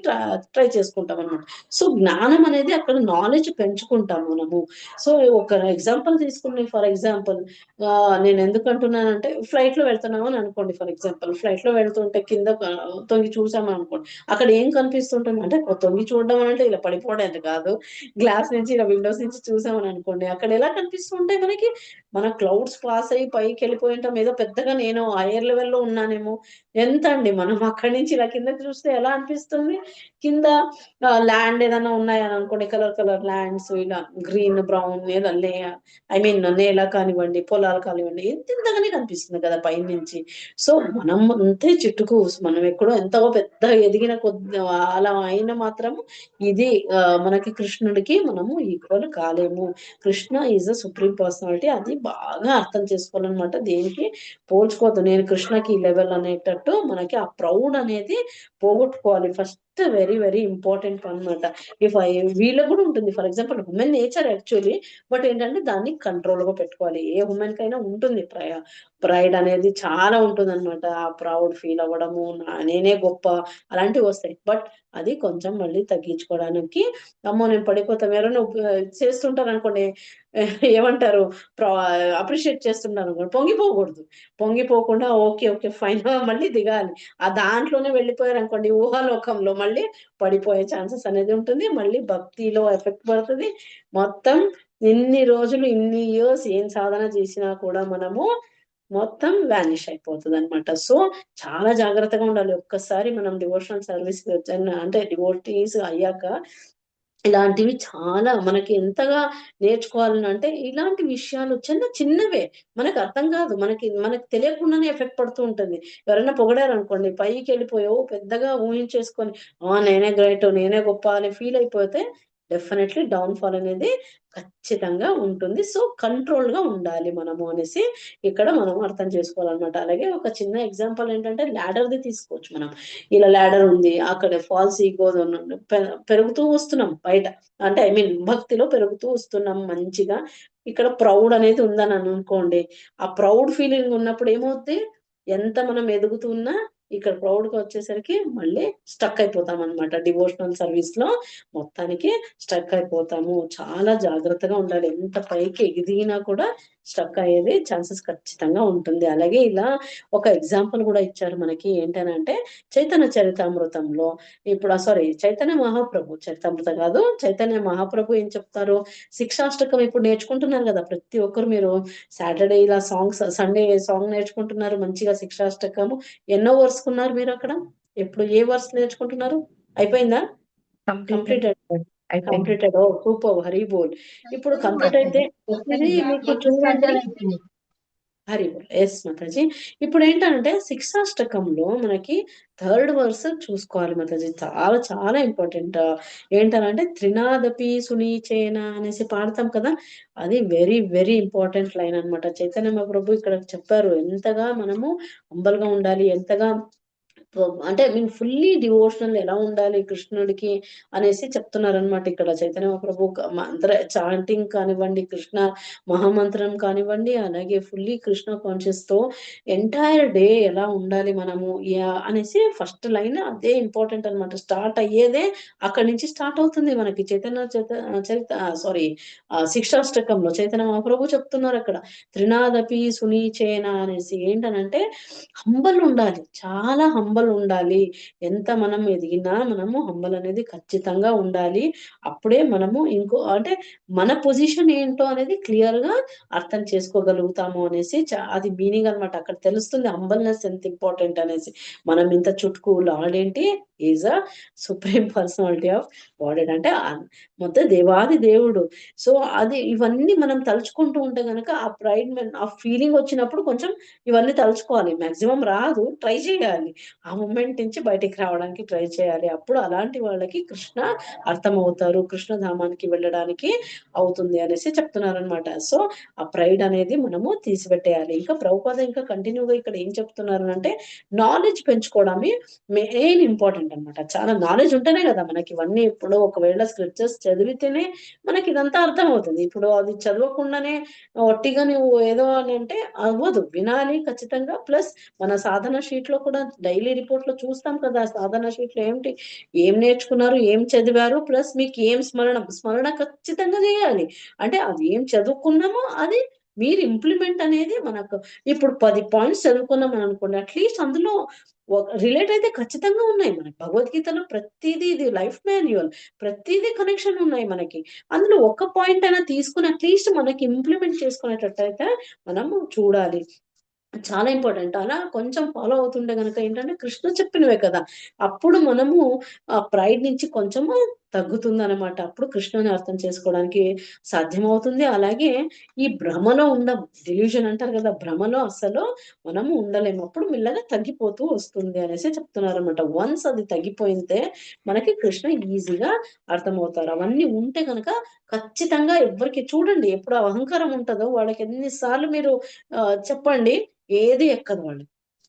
ట్రై చేసుకుంటాం అనమాట. సో జ్ఞానం అనేది అక్కడ నాలెడ్జ్ పెంచుకుంటాం మనము. సో ఒక ఎగ్జాంపుల్ తీసుకుని, ఫర్ ఎగ్జాంపుల్ నేను ఎందుకు అంటున్నానంటే, ఫ్లైట్ లో వెళ్తున్నాము అని అనుకోండి. ఫర్ ఎగ్జాంపుల్ ఫ్లైట్ లో వెళ్తుంటే కింద తొంగి చూసాము అనుకోండి, అక్కడ ఏం కనిపిస్తుంటుంది అంటే, తొంగి చూడడం అంటే ఇలా పడిపోవడం కాదు, గ్లాస్ నుంచి ఇలా విండోస్ నుంచి చూసామని అనుకోండి, అక్కడ ఎలా కనిపిస్తుంటాయి మనకి, మన క్లౌడ్స్ పాస్ అయ్యి పైకి వెళ్ళిపోయి ఉంటాం. ఏదో పెద్దగా నేను హైయర్ లెవెల్లో ఉన్నానేమో. ఎంత అండి, మనం అక్కడి నుంచి ఇలా కిందకి చూస్తే ఎలా అనిపిస్తుంది? కింద ల్యాండ్ ఏదైనా ఉన్నాయని అనుకోండి, కలర్ ల్యాండ్స్, ఇలా గ్రీన్ బ్రౌన్ నేల కానివ్వండి, పొలాలు కానివ్వండి, ఇంతగానే కనిపిస్తుంది కదా పై నుంచి. సో మనం అంతే చిట్టుకు, మనం ఎక్కడో ఎంతో పెద్ద ఎదిగిన కొద్ది అలా అయిన మాత్రం ఇది మనకి కృష్ణుడికి మనము ఈక్వల్ కాలేము. Krishna is a supreme personality. అది బాగా అర్థం చేసుకోవాలన్నమాట. దేనికి పోల్చుకోవద్దు, నేను కృష్ణకి ఈ లెవెల్ అనేటట్టు మనకి ఆ ప్రౌడ్ అనేది పోగొట్టుకోవాలి. ఫస్ట్ వెరీ వెరీ ఇంపార్టెంట్ అనమాట. వీళ్ళకి కూడా ఉంటుంది. For example human nature actually, but ఏంటంటే దాన్ని కంట్రోల్ గా పెట్టుకోవాలి. ఏ హ్యూమన్ కైనా ఉంటుంది ప్రైడ్ అనేది చాలా ఉంటుంది అనమాట. ఆ ప్రౌడ్ ఫీల్ అవ్వడము, నేనే గొప్ప, అలాంటివి వస్తాయి. బట్ అది కొంచెం మళ్ళీ తగ్గించుకోవడానికి, అమ్మో నేను పడిపోతాం, ఎవరైనా చేస్తుంటారు అనుకోండి, ఏమంటారు, అప్రిషియేట్ చేస్తుంటారు అనుకోండి, పొంగిపోకుండా ఓకే ఫైన్ మళ్ళీ దిగాలి. ఆ దాంట్లోనే వెళ్ళిపోయారు అనుకోండి, ఊహాలోకంలో మళ్ళీ పడిపోయే ఛాన్సెస్ అనేది ఉంటుంది, మళ్ళీ భక్తిలో ఎఫెక్ట్ పడుతుంది. మొత్తం ఇన్ని రోజులు ఇన్ని ఇయర్స్ ఏం సాధన చేసినా కూడా మనము మొత్తం వానిష్ అయిపోతుంది అనమాట. సో చాలా జాగ్రత్తగా ఉండాలి. ఒక్కసారి మనం డివోషనల్ సర్వీస్ అంటే డివోటీస్ అయ్యాక ఇలాంటివి చాలా మనకి ఎంతగా నేర్చుకోవాలని అంటే ఇలాంటి విషయాలు చిన్నవే మనకు అర్థం కాదు, మనకి తెలియకుండానే ఎఫెక్ట్ పడుతూ ఉంటుంది. ఎవరైనా పొగడారు అనుకోండి, పైకి వెళ్ళిపోయో పెద్దగా ఊహించేసుకొని నేనే గ్రేట్ నేనే గొప్ప అని ఫీల్ అయిపోతే డెఫినెట్లీ డౌన్ ఫాల్ అనేది ఖచ్చితంగా ఉంటుంది. సో కంట్రోల్ గా ఉండాలి మనము అనేసి ఇక్కడ మనం అర్థం చేసుకోవాలన్నమాట. అలాగే ఒక చిన్న ఎగ్జాంపుల్ ఏంటంటే ల్యాడర్ ది తీసుకోవచ్చు మనం. ఇలా ల్యాడర్ ఉంది, అక్కడ ఫాల్స్ ఈగో పెరుగుతూ వస్తున్నాం బయట, అంటే ఐ మీన్ భక్తిలో పెరుగుతూ వస్తున్నాం మంచిగా. ఇక్కడ ప్రౌడ్ అనేది ఉందని అనుకోండి, ఆ ప్రౌడ్ ఫీలింగ్ ఉన్నప్పుడు ఏమవుతుంది, ఎంత మనం ఎదుగుతున్నా ఇక్కడ ప్రౌడ్ గా వచ్చేసరికి మళ్ళీ స్టక్ అయిపోతాం అనమాట. డివోషనల్ సర్వీస్ లో మొత్తానికి స్టక్ అయిపోతాము. చాలా జాగ్రత్తగా ఉండాలి, ఎంత పైకి ఎదిగినా కూడా స్టక్ అయ్యేది ఛాన్సెస్ ఖచ్చితంగా ఉంటుంది. అలాగే ఇలా ఒక ఎగ్జాంపుల్ కూడా ఇచ్చారు మనకి, ఏంటనంటే చైతన్య చరితామృతంలో ఇప్పుడు చైతన్య మహాప్రభు చరితామృతం కాదు, చైతన్య మహాప్రభు ఏం చెప్తారు, శిక్షాష్టకం ఇప్పుడు నేర్చుకుంటున్నారు కదా ప్రతి ఒక్కరు. మీరు సాటర్డే ఇలా సండే సాంగ్ నేర్చుకుంటున్నారు మంచిగా శిక్షాష్టకము. ఎన్నో వర్స్ కున్నారు మీరు అక్కడ? ఎప్పుడు ఏ వర్స్ నేర్చుకుంటున్నారు? అయిపోయిందా? కంప్లీటెడ్. ఓ సూపర్, హరి బోల్. ఇప్పుడు కంప్లీట్ అయితే మీకు చూడండి, హరి బోల్. ఎస్ మాతాజీ. ఇప్పుడు ఏంటంటే శిక్షాష్టకంలో మనకి థర్డ్ వర్స్ చూసుకోవాలి మాతాజీ, చాలా చాలా ఇంపార్టెంట్. ఏంటనంటే త్రినాదపి సునీచేన అనేసి పాడతాం కదా, అది వెరీ వెరీ ఇంపార్టెంట్ లైన్ అనమాట. చైతన్య మహాప్రభు ఇక్కడ చెప్పారు ఎంతగా మనము హంబల్ గా ఉండాలి, ఎంతగా అంటే మీన్ ఫుల్లీ డివోషనల్ ఎలా ఉండాలి కృష్ణుడికి అనేసి చెప్తున్నారు అనమాట ఇక్కడ చైతన్య మహాప్రభు. మంత్ర చాంటింగ్ కానివ్వండి, కృష్ణ మహామంత్రం కానివ్వండి, అలాగే ఫుల్లీ కృష్ణ కాన్షియస్ తో ఎంటైర్ డే ఎలా ఉండాలి మనము అనేసి ఫస్ట్ లైన్ అదే ఇంపార్టెంట్ అనమాట. స్టార్ట్ అయ్యేదే అక్కడి నుంచి స్టార్ట్ అవుతుంది మనకి. శిక్షాష్టకంలో చైతన్య మహాప్రభు చెప్తున్నారు అక్కడ త్రినాదపి సునీచేన అనేసి. ఏంటనంటే హంబల్ ఉండాలి, చాలా హంబల్ ఉండాలి. ఎంత మనం ఎదిగినా మనము హంబల్ అనేది ఖచ్చితంగా ఉండాలి. అప్పుడే మనము అంటే మన పొజిషన్ ఏంటో అనేది క్లియర్ గా అర్థం చేసుకోగలుగుతాము అనేసి అది మీనింగ్ అనమాట. అక్కడ తెలుస్తుంది హంబల్నెస్ ఎంత ఇంపార్టెంట్ అనేసి. మనం ఇంత చుట్టుకు లార్డ్ ఏంటి, is a supreme personality of God, అంటే మొత్తం దేవాది దేవుడు. సో అది ఇవన్నీ మనం తలుచుకుంటూ ఉంటే గనక ఆ ప్రైడ్ ఆ ఫీలింగ్ వచ్చినప్పుడు కొంచెం ఇవన్నీ తలుచుకోవాలి. మాక్సిమం రాదు, ట్రై చేయాలి, ఆ మూమెంట్ నుంచి బయటికి రావడానికి ట్రై చేయాలి. అప్పుడు అలాంటి వాళ్ళకి కృష్ణ అర్థం అవుతారు, కృష్ణధామానికి వెళ్ళడానికి అవుతుంది అనేసి చెప్తున్నారు అనమాట. సో ఆ ప్రైడ్ అనేది మనము తీసిపెట్టేయాలి. ఇంకా ప్రభుపాద ఇంకా కంటిన్యూగా ఇక్కడ ఏం చెప్తున్నారు అంటే నాలెడ్జ్ పెంచుకోవడమే మెయిన్ ఇంపార్టెంట్ అనమాట. చాలా నాలెడ్జ్ ఉంటేనే కదా మనకి ఇవన్నీ. ఇప్పుడు ఒకవేళ స్క్రిప్చర్స్ చదివితేనే మనకి ఇదంతా అర్థం అవుతుంది. ఇప్పుడు అది చదవకుండానే ఒట్టిగా నువ్వు ఏదో అని అంటే అవ్వదు, వినాలి ఖచ్చితంగా. ప్లస్ మన సాధన షీట్ లో కూడా డైలీ రిపోర్ట్ లో చూస్తాం కదా, సాధన షీట్ లో ఏం నేర్చుకున్నారు, ఏం చదివారు, ప్లస్ మీకు ఏం స్మరణ ఖచ్చితంగా చేయాలి. అంటే అది ఏం చదువుకున్నామో అది మీరు ఇంప్లిమెంట్ అనేది మనకు. ఇప్పుడు 10 పాయింట్స్ చదువుకున్నాం అని అనుకోండి, అట్లీస్ట్ అందులో రిలేట్ అయితే ఖచ్చితంగా ఉన్నాయి మనకి. భగవద్గీతలో ప్రతిదీ ఇది లైఫ్ మాన్యువల్, ప్రతిదీ కనెక్షన్ ఉన్నాయి మనకి. అందులో ఒక పాయింట్ అయినా తీసుకుని అట్లీస్ట్ మనకి ఇంప్లిమెంట్ చేసుకునేటట్టయితే మనము చూడాలి. చాలా ఇంపార్టెంట్. అలా కొంచెం ఫాలో అవుతుంటే గనక ఏంటంటే కృష్ణ చెప్పినవే కదా, అప్పుడు మనము ఆ ప్రైడ్ నుంచి కొంచెము తగ్గుతుంది అనమాట. అప్పుడు కృష్ణని అర్థం చేసుకోవడానికి సాధ్యమవుతుంది. అలాగే ఈ భ్రమలో డిల్యూజన్ అంటారు కదా, భ్రమలో అసలు మనము ఉండలేము. అప్పుడు మెల్లగా తగ్గిపోతూ వస్తుంది అనేసి చెప్తున్నారు అనమాట. వన్స్ అది తగ్గిపోయితే మనకి కృష్ణ ఈజీగా అర్థమవుతారు. అవన్నీ ఉంటే కనుక ఖచ్చితంగా ఎవరికి చూడండి, ఎప్పుడు అహంకారం ఉంటుందో వాళ్ళకి ఎన్నిసార్లు మీరు చెప్పండి ఏది ఎక్కదు వాళ్ళు.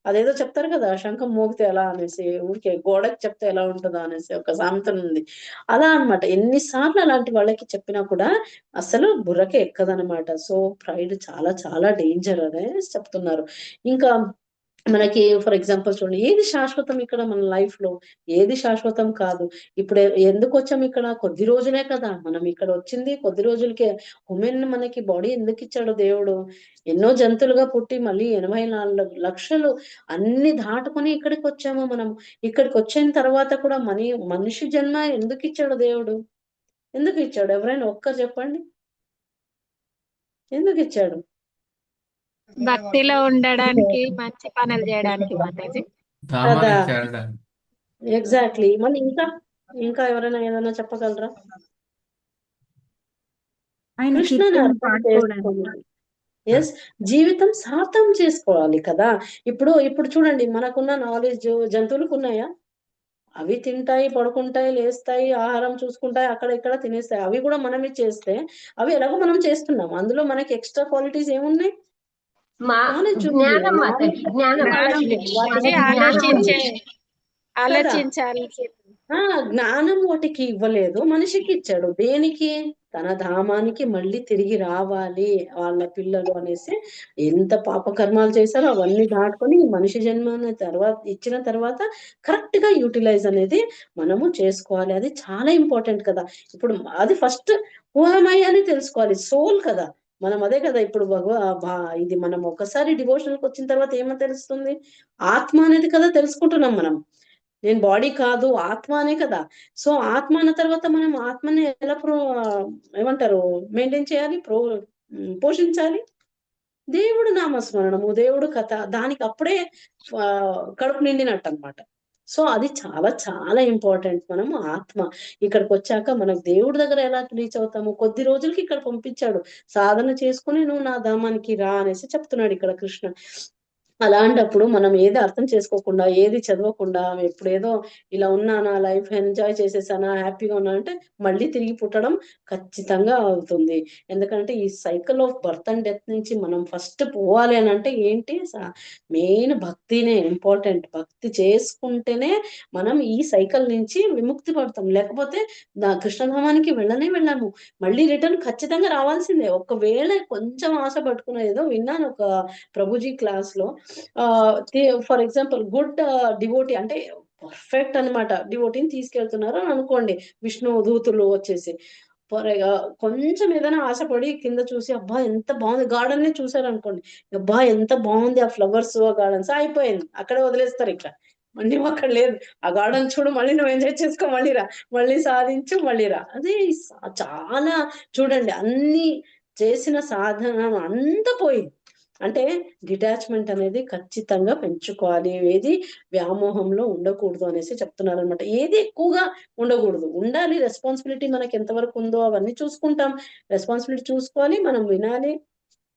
అదేదో చెప్తారు కదా, శంఖం మోగితే ఎలా అనేసి, ఊరికే గోడకి చెప్తే ఎలా ఉంటుందో అనేసి ఒక సామెత ఉంది. అలా అనమాట. ఎన్నిసార్లు అలాంటి వాళ్ళకి చెప్పినా కూడా అసలు బుర్రకే ఎక్కదనమాట. సో ప్రైడ్ చాలా చాలా డేంజర్ అనేది చెప్తున్నారు. ఇంకా మనకి ఫర్ ఎగ్జాంపుల్ చూడండి, ఏది శాశ్వతం ఇక్కడ మన లైఫ్ లో? ఏది శాశ్వతం కాదు. ఇప్పుడు ఎందుకు వచ్చాము ఇక్కడ? కొద్ది రోజులే కదా మనం ఇక్కడ వచ్చింది, కొద్ది రోజులకే. ఉమెన్ మనకి బాడీ ఎందుకు ఇచ్చాడు దేవుడు? ఎన్నో జంతువులుగా పుట్టి మళ్ళీ 84 లక్షలు అన్ని దాటుకొని ఇక్కడికి వచ్చాము మనం. ఇక్కడికి వచ్చిన తర్వాత కూడా మనిషి జన్మ ఎందుకు ఇచ్చాడు దేవుడు? ఎందుకు ఇచ్చాడు? ఎవరైనా ఒక్కరు చెప్పండి, ఎందుకు ఇచ్చాడు? భక్తిలో ఉండడానికి, మంచి పనులు చేయడానికి మాతాజీ. ధామాన్ని కదా, చేరడానికి. ఎగ్జాక్ట్లీ. మళ్ళీ ఇంకా ఎవరైనా ఏదైనా చెప్పగలరా? ఆయన కృష్ణని కీర్తన అర్థం పాడుకోవడానికి. చేసుకోవాలి. ఎస్, జీవితం సార్థం చేసుకోవాలి కదా. ఇప్పుడు చూడండి, మనకున్న నాలెడ్జ్ జంతువులకు ఉన్నాయా? అవి తింటాయి, పడుకుంటాయి, లేస్తాయి, ఆహారం చూసుకుంటాయి, అక్కడ ఇక్కడ తినేస్తాయి. అవి కూడా మనమే చేస్తే అవి ఎలాగో మనం చేస్తున్నాం. అందులో మనకి ఎక్స్ట్రా క్వాలిటీస్ ఏమున్నాయి? నాలెడ్జ్ ఉంది. జ్ఞానం మాతాజీ, జ్ఞానం. అంటే ఆలోచించాలి. జ్ఞానం వాటికి ఇవ్వలేదు, మనిషికి ఇచ్చాడు. దేనికి? తన ధామానికి మళ్ళీ తిరిగి రావాలి వాళ్ళ పిల్లలు అనేసి. ఎంత పాపకర్మాలు చేశారో అవన్నీ దాటుకొని మనిషి జన్మ ఇచ్చిన తర్వాత కరెక్ట్ గా యూటిలైజ్ అనేది మనము చేసుకోవాలి. అది చాలా ఇంపార్టెంట్ కదా. ఇప్పుడు అది ఫస్ట్ హూమయ్య అని తెలుసుకోవాలి. సోల్ కదా మనం. అదే కదా ఇప్పుడు ఇది మనం ఒకసారి డివోషనల్కి వచ్చిన తర్వాత ఏమో తెలుస్తుంది? ఆత్మ అనేది కదా తెలుసుకుంటున్నాం మనం. నేను బాడీ కాదు, ఆత్మ అనే కదా. సో ఆత్మ అన్న తర్వాత మనం ఆత్మని ఎలా ఏమంటారు మెయింటైన్ చేయాలి, పోషించాలి? దేవుడు నామస్మరణము, దేవుడు కథ, దానికి అప్పుడే కడుపు నిండినట్టు అన్నమాట. సో అది చాలా చాలా ఇంపార్టెంట్. మనము ఆత్మ ఇక్కడికి వచ్చాక మనకు దేవుడి దగ్గర ఎలా రీచ్ అవుతాము? కొద్ది రోజులకి ఇక్కడ పంపించాడు, సాధన చేసుకుని నువ్వు నా ధామానికి రా అనేసి చెప్తున్నాడు ఇక్కడ కృష్ణ. అలాంటప్పుడు మనం ఏది అర్థం చేసుకోకుండా, ఏది చదవకుండా, ఎప్పుడేదో ఇలా ఉన్నానా, లైఫ్ ఎంజాయ్ చేసేసానా, హ్యాపీగా ఉన్నా అంటే మళ్ళీ తిరిగి పుట్టడం ఖచ్చితంగా అవుతుంది. ఎందుకంటే ఈ cycle of birth and death నుంచి మనం ఫస్ట్ పోవాలి అని అంటే ఏంటి? మెయిన్ భక్తినే ఇంపార్టెంట్. భక్తి చేసుకుంటేనే మనం ఈ సైకిల్ నుంచి విముక్తి పడతాం. లేకపోతే కృష్ణధామానికి వెళ్ళాము, మళ్ళీ రిటర్న్ ఖచ్చితంగా రావాల్సిందే. ఒకవేళ కొంచెం ఆశ పట్టుకున్న, ఏదో విన్నాను ఒక ప్రభుజీ క్లాస్ లో, ఫర్ ఎగ్జాంపుల్ గుడ్ డివోటీ అంటే పర్ఫెక్ట్ అన్నమాట, డివోటీని తీసుకెళ్తున్నారు అని అనుకోండి, విష్ణు దూతులు వచ్చేసి కొంచెం ఏదైనా ఆశపడి కింద చూసి అబ్బా ఎంత బాగుంది, గార్డెన్ ని చూసారు అనుకోండి, అబ్బా ఎంత బాగుంది ఆ ఫ్లవర్స్, ఆ గార్డెన్స్, అయిపోయింది అక్కడే వదిలేస్తారు. ఇట్లా మళ్ళీ అక్కడ లేదు, ఆ గార్డెన్ చూడు, మళ్ళీ నువ్వు ఎంజాయ్ చేసుకో, మళ్ళీ రా, మళ్ళీ సాధించు, మళ్ళీ రా. అదే చాలా చూడండి, అన్ని చేసిన సాధన అంతా పోయింది. అంటే డిటాచ్మెంట్ అనేది ఖచ్చితంగా పెంచుకోవాలి. ఏది వ్యామోహంలో ఉండకూడదు అనేసి చెప్తున్నారు అనమాట. ఏది ఎక్కువగా ఉండకూడదు, ఉండాలి. రెస్పాన్సిబిలిటీ మనకి ఎంతవరకు ఉందో అవన్నీ చూసుకుంటాం. రెస్పాన్సిబిలిటీ చూసుకోవాలి, మనం వినాలి,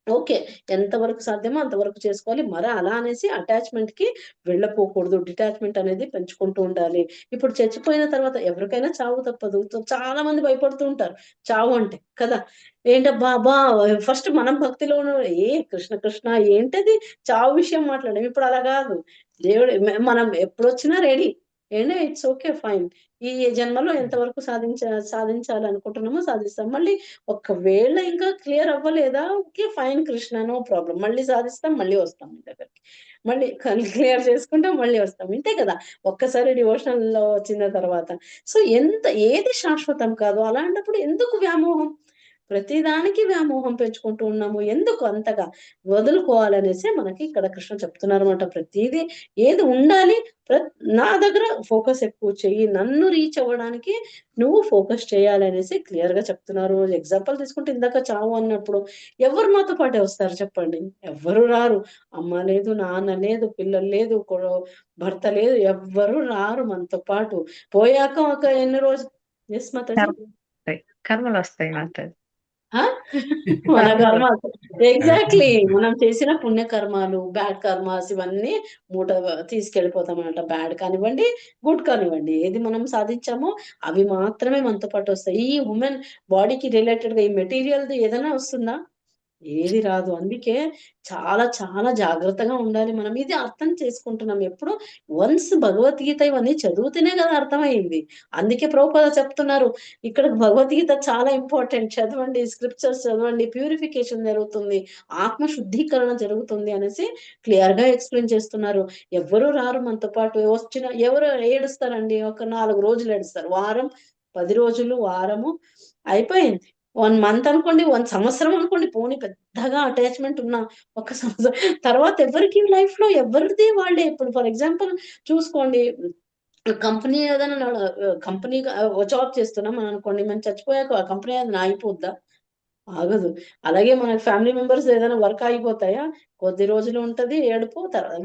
ఓకే, ఎంతవరకు సాధ్యమో అంతవరకు చేసుకోవాలి. మరి అలా అనేసి అటాచ్మెంట్ కి వెళ్ళపోకూడదు. డిటాచ్మెంట్ అనేది పెంచుకుంటూ ఉండాలి. ఇప్పుడు చచ్చిపోయిన తర్వాత ఎవరికైనా చావు తప్పదు. చాలా మంది భయపడుతూ ఉంటారు చావు అంటే కదా. ఏంటబ్బా ఫస్ట్ మనం భక్తిలో కృష్ణ కృష్ణ ఏంటది చావు విషయం మాట్లాడాం. ఇప్పుడు అలా కాదు, దేవుడు మనం ఎప్పుడొచ్చినా రెడీ. It's okay, fine. ఈ జన్మలో ఎంతవరకు సాధించాలనుకుంటున్నామో సాధిస్తాం. మళ్ళీ ఒకవేళ ఇంకా క్లియర్ అవ్వలేదా, okay fine Krishna, no problem, మళ్ళీ సాధిస్తాం, మళ్ళీ వస్తాం మీ దగ్గరికి, మళ్ళీ క్లియర్ చేసుకుంటాం, మళ్ళీ వస్తాం. ఇంతే కదా ఒక్కసారి డివోషనల్ లో వచ్చిన తర్వాత. సో ఏది శాశ్వతం కాదు. అలాంటప్పుడు ఎందుకు వ్యామోహం? ప్రతిదానికి వ్యామోహం పెంచుకుంటూ ఉన్నాము, ఎందుకు అంతగా? వదులుకోవాలనేసి మనకి ఇక్కడ కృష్ణ చెప్తున్నారు అనమాట. ప్రతిదీ ఏది ఉండాలి, నా దగ్గర ఫోకస్ ఎక్కువ చెయ్యి, నన్ను రీచ్ అవ్వడానికి నువ్వు ఫోకస్ చేయాలనేసి క్లియర్ గా చెప్తున్నారు. ఎగ్జాంపుల్ తీసుకుంటే ఇందాక చావు అన్నప్పుడు ఎవరు మాతో పాటే వస్తారు చెప్పండి? ఎవ్వరు రారు. అమ్మ లేదు, నాన్న లేదు, పిల్లలు లేదు, భర్త లేదు, ఎవ్వరు రారు మనతో పాటు. పోయాక ఒక ఎన్ని రోజులు ఎస్ మాతాజీ కర్మలు వస్తాయి మాతాజీ. మన కర్మ ఎగ్జాక్ట్లీ, మనం చేసిన పుణ్యకర్మాలు, బ్యాడ్ కర్మాస్ ఇవన్నీ మూట తీసుకెళ్ళిపోతాం అనమాట. బ్యాడ్ కానివ్వండి, గుడ్ కానివ్వండి, ఏది మనం సాధించామో అవి మాత్రమే మనతో పాటు వస్తాయి. ఈ ఉమెన్ బాడీకి రిలేటెడ్ గా ఈ మెటీరియల్ ఏదైనా వస్తుందా? ఏది రాదు. అందుకే చాలా చాలా జాగ్రత్తగా ఉండాలి మనం. ఇది అర్థం చేసుకుంటున్నాం ఎప్పుడు వన్స్ భగవద్గీత ఇవన్నీ చదివితేనే కదా అర్థమయ్యింది. అందుకే ప్రభుపాద చెప్తున్నారు ఇక్కడ భగవద్గీత చాలా ఇంపార్టెంట్, చదవండి, స్క్రిప్చర్స్ చదవండి, ప్యూరిఫికేషన్ జరుగుతుంది, ఆత్మ శుద్ధీకరణ జరుగుతుంది అనేసి క్లియర్ గా ఎక్స్ప్లెయిన్ చేస్తున్నారు. ఎవరు రారు మనతో పాటు, వచ్చిన ఎవరు ఏడుస్తారండి, ఒక 4 రోజులు ఏడుస్తారు, వారం 10 రోజులు, వారము అయిపోయింది. 1 మంత్ అనుకోండి, 1 సంవత్సరం అనుకోండి, పోనీ పెద్దగా అటాచ్మెంట్ ఉన్న ఒక సంవత్సరం తర్వాత ఎవరికి లైఫ్ లో ఎవరిది వాళ్ళే. ఇప్పుడు ఫర్ ఎగ్జాంపుల్ చూసుకోండి, కంపెనీ ఏదైనా కంపెనీ జాబ్ చేస్తున్నాం అని అనుకోండి, మనం చచ్చిపోయాక ఆ కంపెనీ ఏదైనా ఆగిపోద్దా? ఆగదు. అలాగే మన ఫ్యామిలీ మెంబర్స్ ఏదైనా వర్క్ ఆగిపోతాయా? కొద్ది రోజులు ఉంటది, ఏడుపు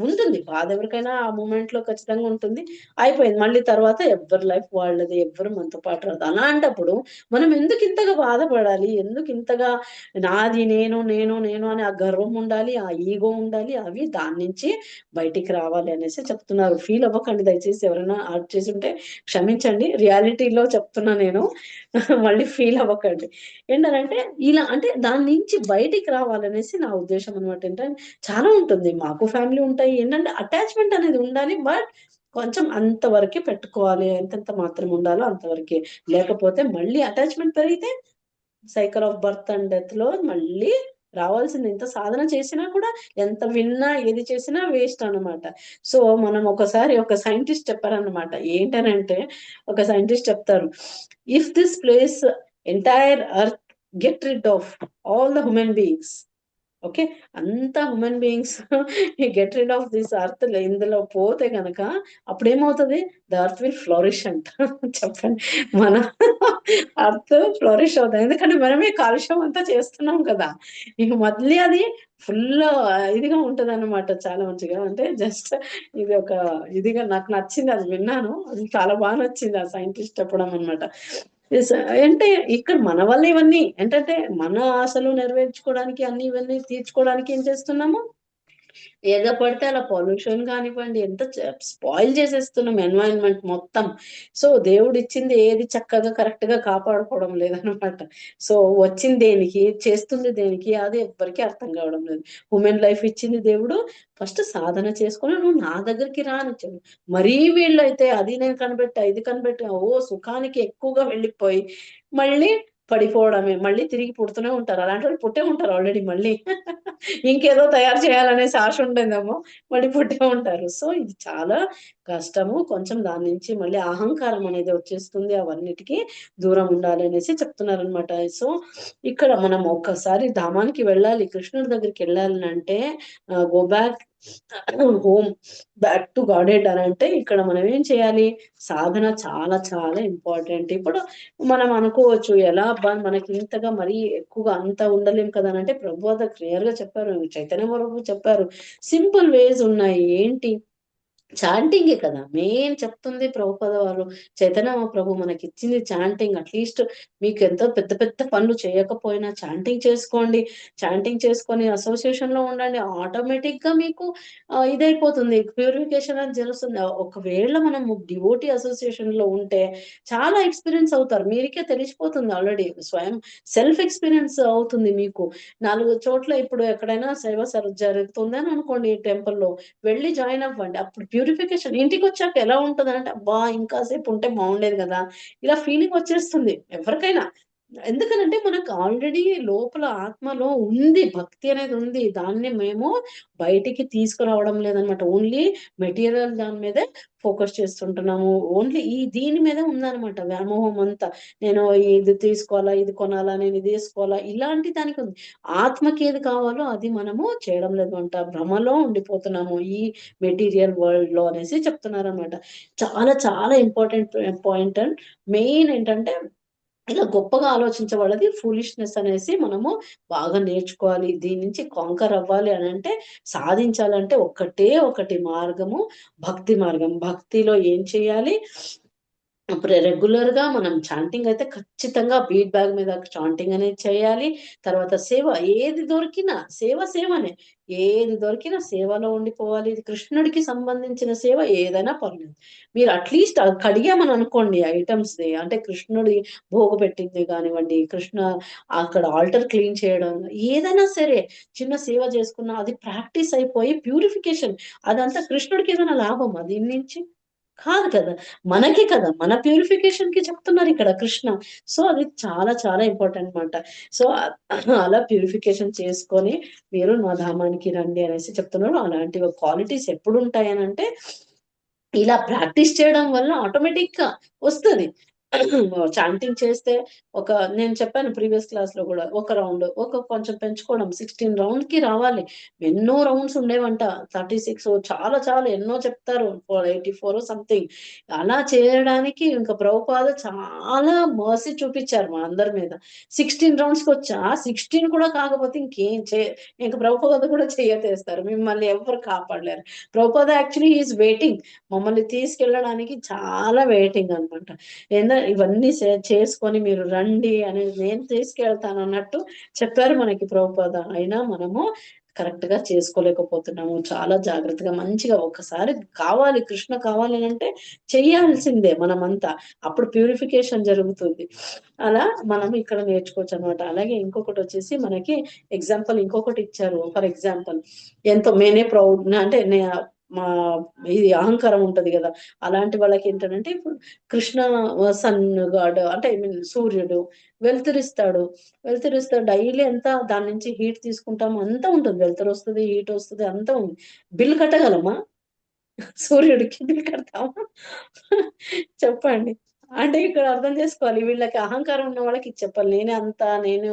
ఉంటుంది. బాధ ఎవరికైనా ఆ మూమెంట్ లో ఖచ్చితంగా ఉంటుంది. అయిపోయింది. మళ్ళీ తర్వాత ఎవ్వరి లైఫ్ వాళ్ళది, ఎవ్వరు మనతో పాటు రాదు. అలాంటప్పుడు మనం ఎందుకు ఇంతగా బాధపడాలి? ఎందుకు ఇంతగా నాది, నేను నేను నేను అని ఆ గర్వం ఉండాలి, ఆ ఈగో ఉండాలి, అవి దాని నుంచి బయటికి రావాలి అనేసి చెప్తున్నారు. ఫీల్ అవ్వకండి దయచేసి, ఎవరైనా ఆర్ట్ చేసి ఉంటే క్షమించండి, రియాలిటీలో చెప్తున్నా నేను. మళ్ళీ ఫీల్ అవ్వకండి. ఏంటంటే ఇలా అంటే దాని నుంచి బయటికి రావాలనేసి నా ఉద్దేశం అనమాట. ఏంటంటే చాలా ఉంటుంది, మాకు ఫ్యామిలీ ఉంటాయి, ఏంటంటే అటాచ్మెంట్ అనేది ఉండాలి, బట్ కొంచెం అంతవరకే పెట్టుకోవాలి, ఎంతెంత మాత్రం ఉండాలో అంతవరకే. లేకపోతే మళ్ళీ అటాచ్మెంట్ పెరిగితే cycle of birth and death లో మళ్ళీ రావాల్సింది. ఎంత సాధన చేసినా కూడా, ఎంత విన్నా, ఏది చేసినా వేస్ట్ అన్నమాట. సో మనం ఒకసారి ఒక సైంటిస్ట్ చెప్పారన్నమాట. ఏంటనంటే ఒక సైంటిస్ట్ చెప్తారు, if this place entire earth get rid of all the human beings, okay, అంతా human beings get rid of this earth ఇందులో పోతే గనక అప్పుడు ఏమవుతుంది? ద అర్త్ విల్ ఫ్లోరిష్ అంట. చెప్పండి, మన అర్త్ ఫ్లోరిష్ అవుతుంది, ఎందుకంటే మనమే కాలుష్యం అంతా చేస్తున్నాం కదా. ఇక మళ్ళీ అది ఫుల్ ఇదిగా ఉంటది అనమాట. చాలా మంచిగా, అంటే జస్ట్ ఇది ఒక ఇదిగా నాకు నచ్చింది, అది విన్నాను, అది చాలా బాగా నచ్చింది ఆ సైంటిస్ట్ చెప్పడం అనమాట. అంటే ఇక్కడ మన వల్ల ఇవన్నీ ఏంటంటే మన ఆశలు నెరవేర్చుకోవడానికి, అన్ని ఇవన్నీ తీర్చుకోవడానికి ఏం చేస్తున్నాము, ఏదో పడితే అలా పొల్యూషన్ కానివ్వండి, ఎంత స్పాయిల్ చేసేస్తున్నాం ఎన్వైరన్మెంట్ మొత్తం. సో దేవుడు ఇచ్చింది ఏది చక్కగా కరెక్ట్ గా కాపాడుకోవడం లేదనమాట. సో వచ్చింది దేనికి, చేస్తుంది దేనికి, అది ఎవ్వరికి అర్థం కావడం లేదు. ఉమెన్ లైఫ్ ఇచ్చింది దేవుడు, ఫస్ట్ సాధన చేసుకుని నువ్వు నా దగ్గరికి రానిచ్చాడు. మరీ వీళ్ళైతే అది నేను కనిపెట్టా, ఇది కనిపెట్టా, ఓ సుఖానికి ఎక్కువగా వెళ్ళిపోయి మళ్ళీ పడిపోవడమే, మళ్ళీ తిరిగి పుడుతూనే ఉంటారు. అలాంటి వాళ్ళు పుట్టే ఉంటారు ఆల్రెడీ, మళ్ళీ ఇంకేదో తయారు చేయాలనేసి ఆశ ఉండేదేమో, మళ్ళీ పుట్టే ఉంటారు. సో ఇది చాలా కష్టము. కొంచెం దాని నుంచి మళ్ళీ అహంకారం అనేది వచ్చేస్తుంది, అవన్నిటికీ దూరం ఉండాలి అనేసి చెప్తున్నారనమాట. సో ఇక్కడ మనం ఒక్కసారి ధామానికి వెళ్ళాలి, కృష్ణుడి దగ్గరికి వెళ్ళాలి అంటే go back home, back to గాడెడ్ అని అంటే ఇక్కడ మనం ఏం చేయాలి? సాధన చాలా చాలా ఇంపార్టెంట్. ఇప్పుడు మనం అనుకోవచ్చు, ఎలా అబ్బా మనకి ఇంతగా మరీ ఎక్కువగా అంత ఉండలేం కదా అని అంటే, ప్రభు అద క్లియర్ గా చెప్పారు, చైతన్య ప్రభు చెప్పారు, సింపుల్ వేస్ ఉన్నాయి. ఏంటి? చాంటింగే కదా మెయిన్ చెప్తుంది ప్రభుపాద వారు. చైతన్య ప్రభు మనకి ఇచ్చింది చాంటింగ్. అట్లీస్ట్ మీకు ఎంతో పెద్ద పెద్ద పనులు చేయకపోయినా చాంటింగ్ చేసుకోండి, చాంటింగ్ చేసుకొని అసోసియేషన్ లో ఉండండి, ఆటోమేటిక్ గా మీకు ఇదైపోతుంది, ప్యూరిఫికేషన్ అని జరుగుతుంది. ఒకవేళ మనం డివోటీ అసోసియేషన్ లో ఉంటే చాలా ఎక్స్పీరియన్స్ అవుతారు, మీరికే తెలిసిపోతుంది, ఆల్రెడీ స్వయం సెల్ఫ్ ఎక్స్పీరియన్స్ అవుతుంది మీకు. 4 చోట్ల ఇప్పుడు ఎక్కడైనా సేవ జరుగుతుంది అని అనుకోండి, టెంపుల్లో వెళ్ళి జాయిన్ అవ్వండి. అప్పుడు ప్యూరిఫికేషన్ ఇంటికి వచ్చాక ఎలా ఉంటది అంటే, అబ్బా ఇంకాసేపు ఉంటే బాగుండేది కదా, ఇలా ఫీలింగ్ వచ్చేస్తుంది ఎవరికైనా. ఎందుకనంటే మనకు ఆల్రెడీ లోపల ఆత్మలో ఉంది, భక్తి అనేది ఉంది, దాన్ని మేము బయటికి తీసుకురావడం లేదనమాట. ఓన్లీ మెటీరియల్ దాని మీదే ఫోకస్ చేస్తుంటున్నాము, ఓన్లీ దీని మీదే ఉందన్నమాట వ్యామోహం అంతా. నేను ఇది తీసుకోవాలా, ఇది కొనాలా, నేను ఇది వేసుకోవాలా, ఇలాంటి దానికి ఉంది. ఆత్మకి ఏది కావాలో అది మనము చేయడం లేదు అంట, భ్రమలో ఉండిపోతున్నాము ఈ మెటీరియల్ వరల్డ్ లో అనేసి చెప్తున్నారు అనమాట. చాలా చాలా ఇంపార్టెంట్ పాయింట్. అండ్ మెయిన్ ఏంటంటే ఇలా గొప్పగా ఆలోచించబడది ఫూలిష్నెస్ అనేసి మనము బాగా నేర్చుకోవాలి. దీని నుంచి కాంకర్ అవ్వాలి అని అంటే, సాధించాలంటే ఒకటే ఒకటి మార్గము, భక్తి మార్గం. భక్తిలో ఏం చేయాలి? రెగ్యులర్ గా మనం చాంటింగ్ అయితే ఖచ్చితంగా బీట్ బ్యాగ్ మీద చాంటింగ్ అనేది చేయాలి. తర్వాత సేవ ఏది దొరికినా సేవనే, ఏది దొరికినా సేవలో ఉండిపోవాలి. ఇది కృష్ణుడికి సంబంధించిన సేవ ఏదైనా పర్లేదు. మీరు అట్లీస్ట్ కడిగామని అనుకోండి ఐటమ్స్ అంటే కృష్ణుడి భోగు పెట్టింది కానివ్వండి, కృష్ణ అక్కడ ఆల్టర్ క్లీన్ చేయడం, ఏదైనా సరే చిన్న సేవ చేసుకున్నా అది ప్రాక్టీస్ అయిపోయి ప్యూరిఫికేషన్, అదంతా కృష్ణుడికి ఏదైనా లాభమా దీని నుంచి? కాదు కదా, మనకి కదా, మన ప్యూరిఫికేషన్ కి చెప్తున్నారు ఇక్కడ కృష్ణ. సో అది చాలా చాలా ఇంపార్టెంట్ అనమాట. సో అలా ప్యూరిఫికేషన్ చేసుకొని మీరు నా ధామానికి రండి అనేసి చెప్తున్నారు. అలాంటి క్వాలిటీస్ ఎప్పుడు ఉంటాయని అంటే ఇలా ప్రాక్టీస్ చేయడం వల్ల ఆటోమేటిక్ గా వస్తుంది. చాంటింగ్ చేస్తే నేను చెప్పాను ప్రీవియస్ క్లాస్ లో కూడా, ఒక రౌండ్ కొంచెం పెంచుకోవడం 16 రౌండ్ కి రావాలి. ఎన్నో రౌండ్స్ ఉండేవంట, 36 చాలా చాలా ఎన్నో చెప్తారు, 84 సంథింగ్. అలా చేయడానికి ఇంకా ప్రభుపాద చాలా మర్సీ చూపించారు మా అందరి మీద. 16 రౌండ్స్ కి వచ్చా 16 కూడా కాకపోతే ఇంకా ప్రభుపాద కూడా చేయతేస్తారు, మిమ్మల్ని ఎవరు కాపాడలేరు. ప్రభుపాద యాక్చువల్లీ ఈజ్ వెయిటింగ్, మమ్మల్ని తీసుకెళ్ళడానికి చాలా వెయిటింగ్ అనమాట. ఇవన్నీ చేసుకొని మీరు రండి అనేది నేను తీసుకెళ్తాను అన్నట్టు చెప్పారు మనకి ప్రభుపాద. అయినా మనము కరెక్ట్ గా చేసుకోలేకపోతున్నాము. చాలా జాగ్రత్తగా మంచిగా ఒకసారి కావాలి, కృష్ణ కావాలి అంటే చెయ్యాల్సిందే మనమంతా, అప్పుడు ప్యూరిఫికేషన్ జరుగుతుంది. అలా మనం ఇక్కడ నేర్చుకోవచ్చు అనమాట. అలాగే ఇంకొకటి వచ్చేసి మనకి ఎగ్జాంపుల్ ఇంకొకటి ఇచ్చారు. ఫర్ ఎగ్జాంపుల్ ఎంతో మేనే ప్రౌడ్ అంటే మా ఇది అహంకారం ఉంటది కదా, అలాంటి వాళ్ళకి ఏంటంటే ఇప్పుడు కృష్ణ సన్ గాడ్ అంటే ఐ మీన్ సూర్యుడు వెలుతురిస్తాడు డైలీ ఎంత దాని నుంచి హీట్ తీసుకుంటాము, అంతా ఉంటుంది, వెలుతురు వస్తుంది, హీట్ వస్తుంది, అంతా ఉంది. బిల్ కట్టగలమా? సూర్యుడికి బిల్ కడతామా? చెప్పండి. అంటే ఇక్కడ అర్థం చేసుకోవాలి, వీళ్ళకి అహంకారం ఉన్న వాళ్ళకి ఇది చెప్పాలి, నేనే అంతా, నేను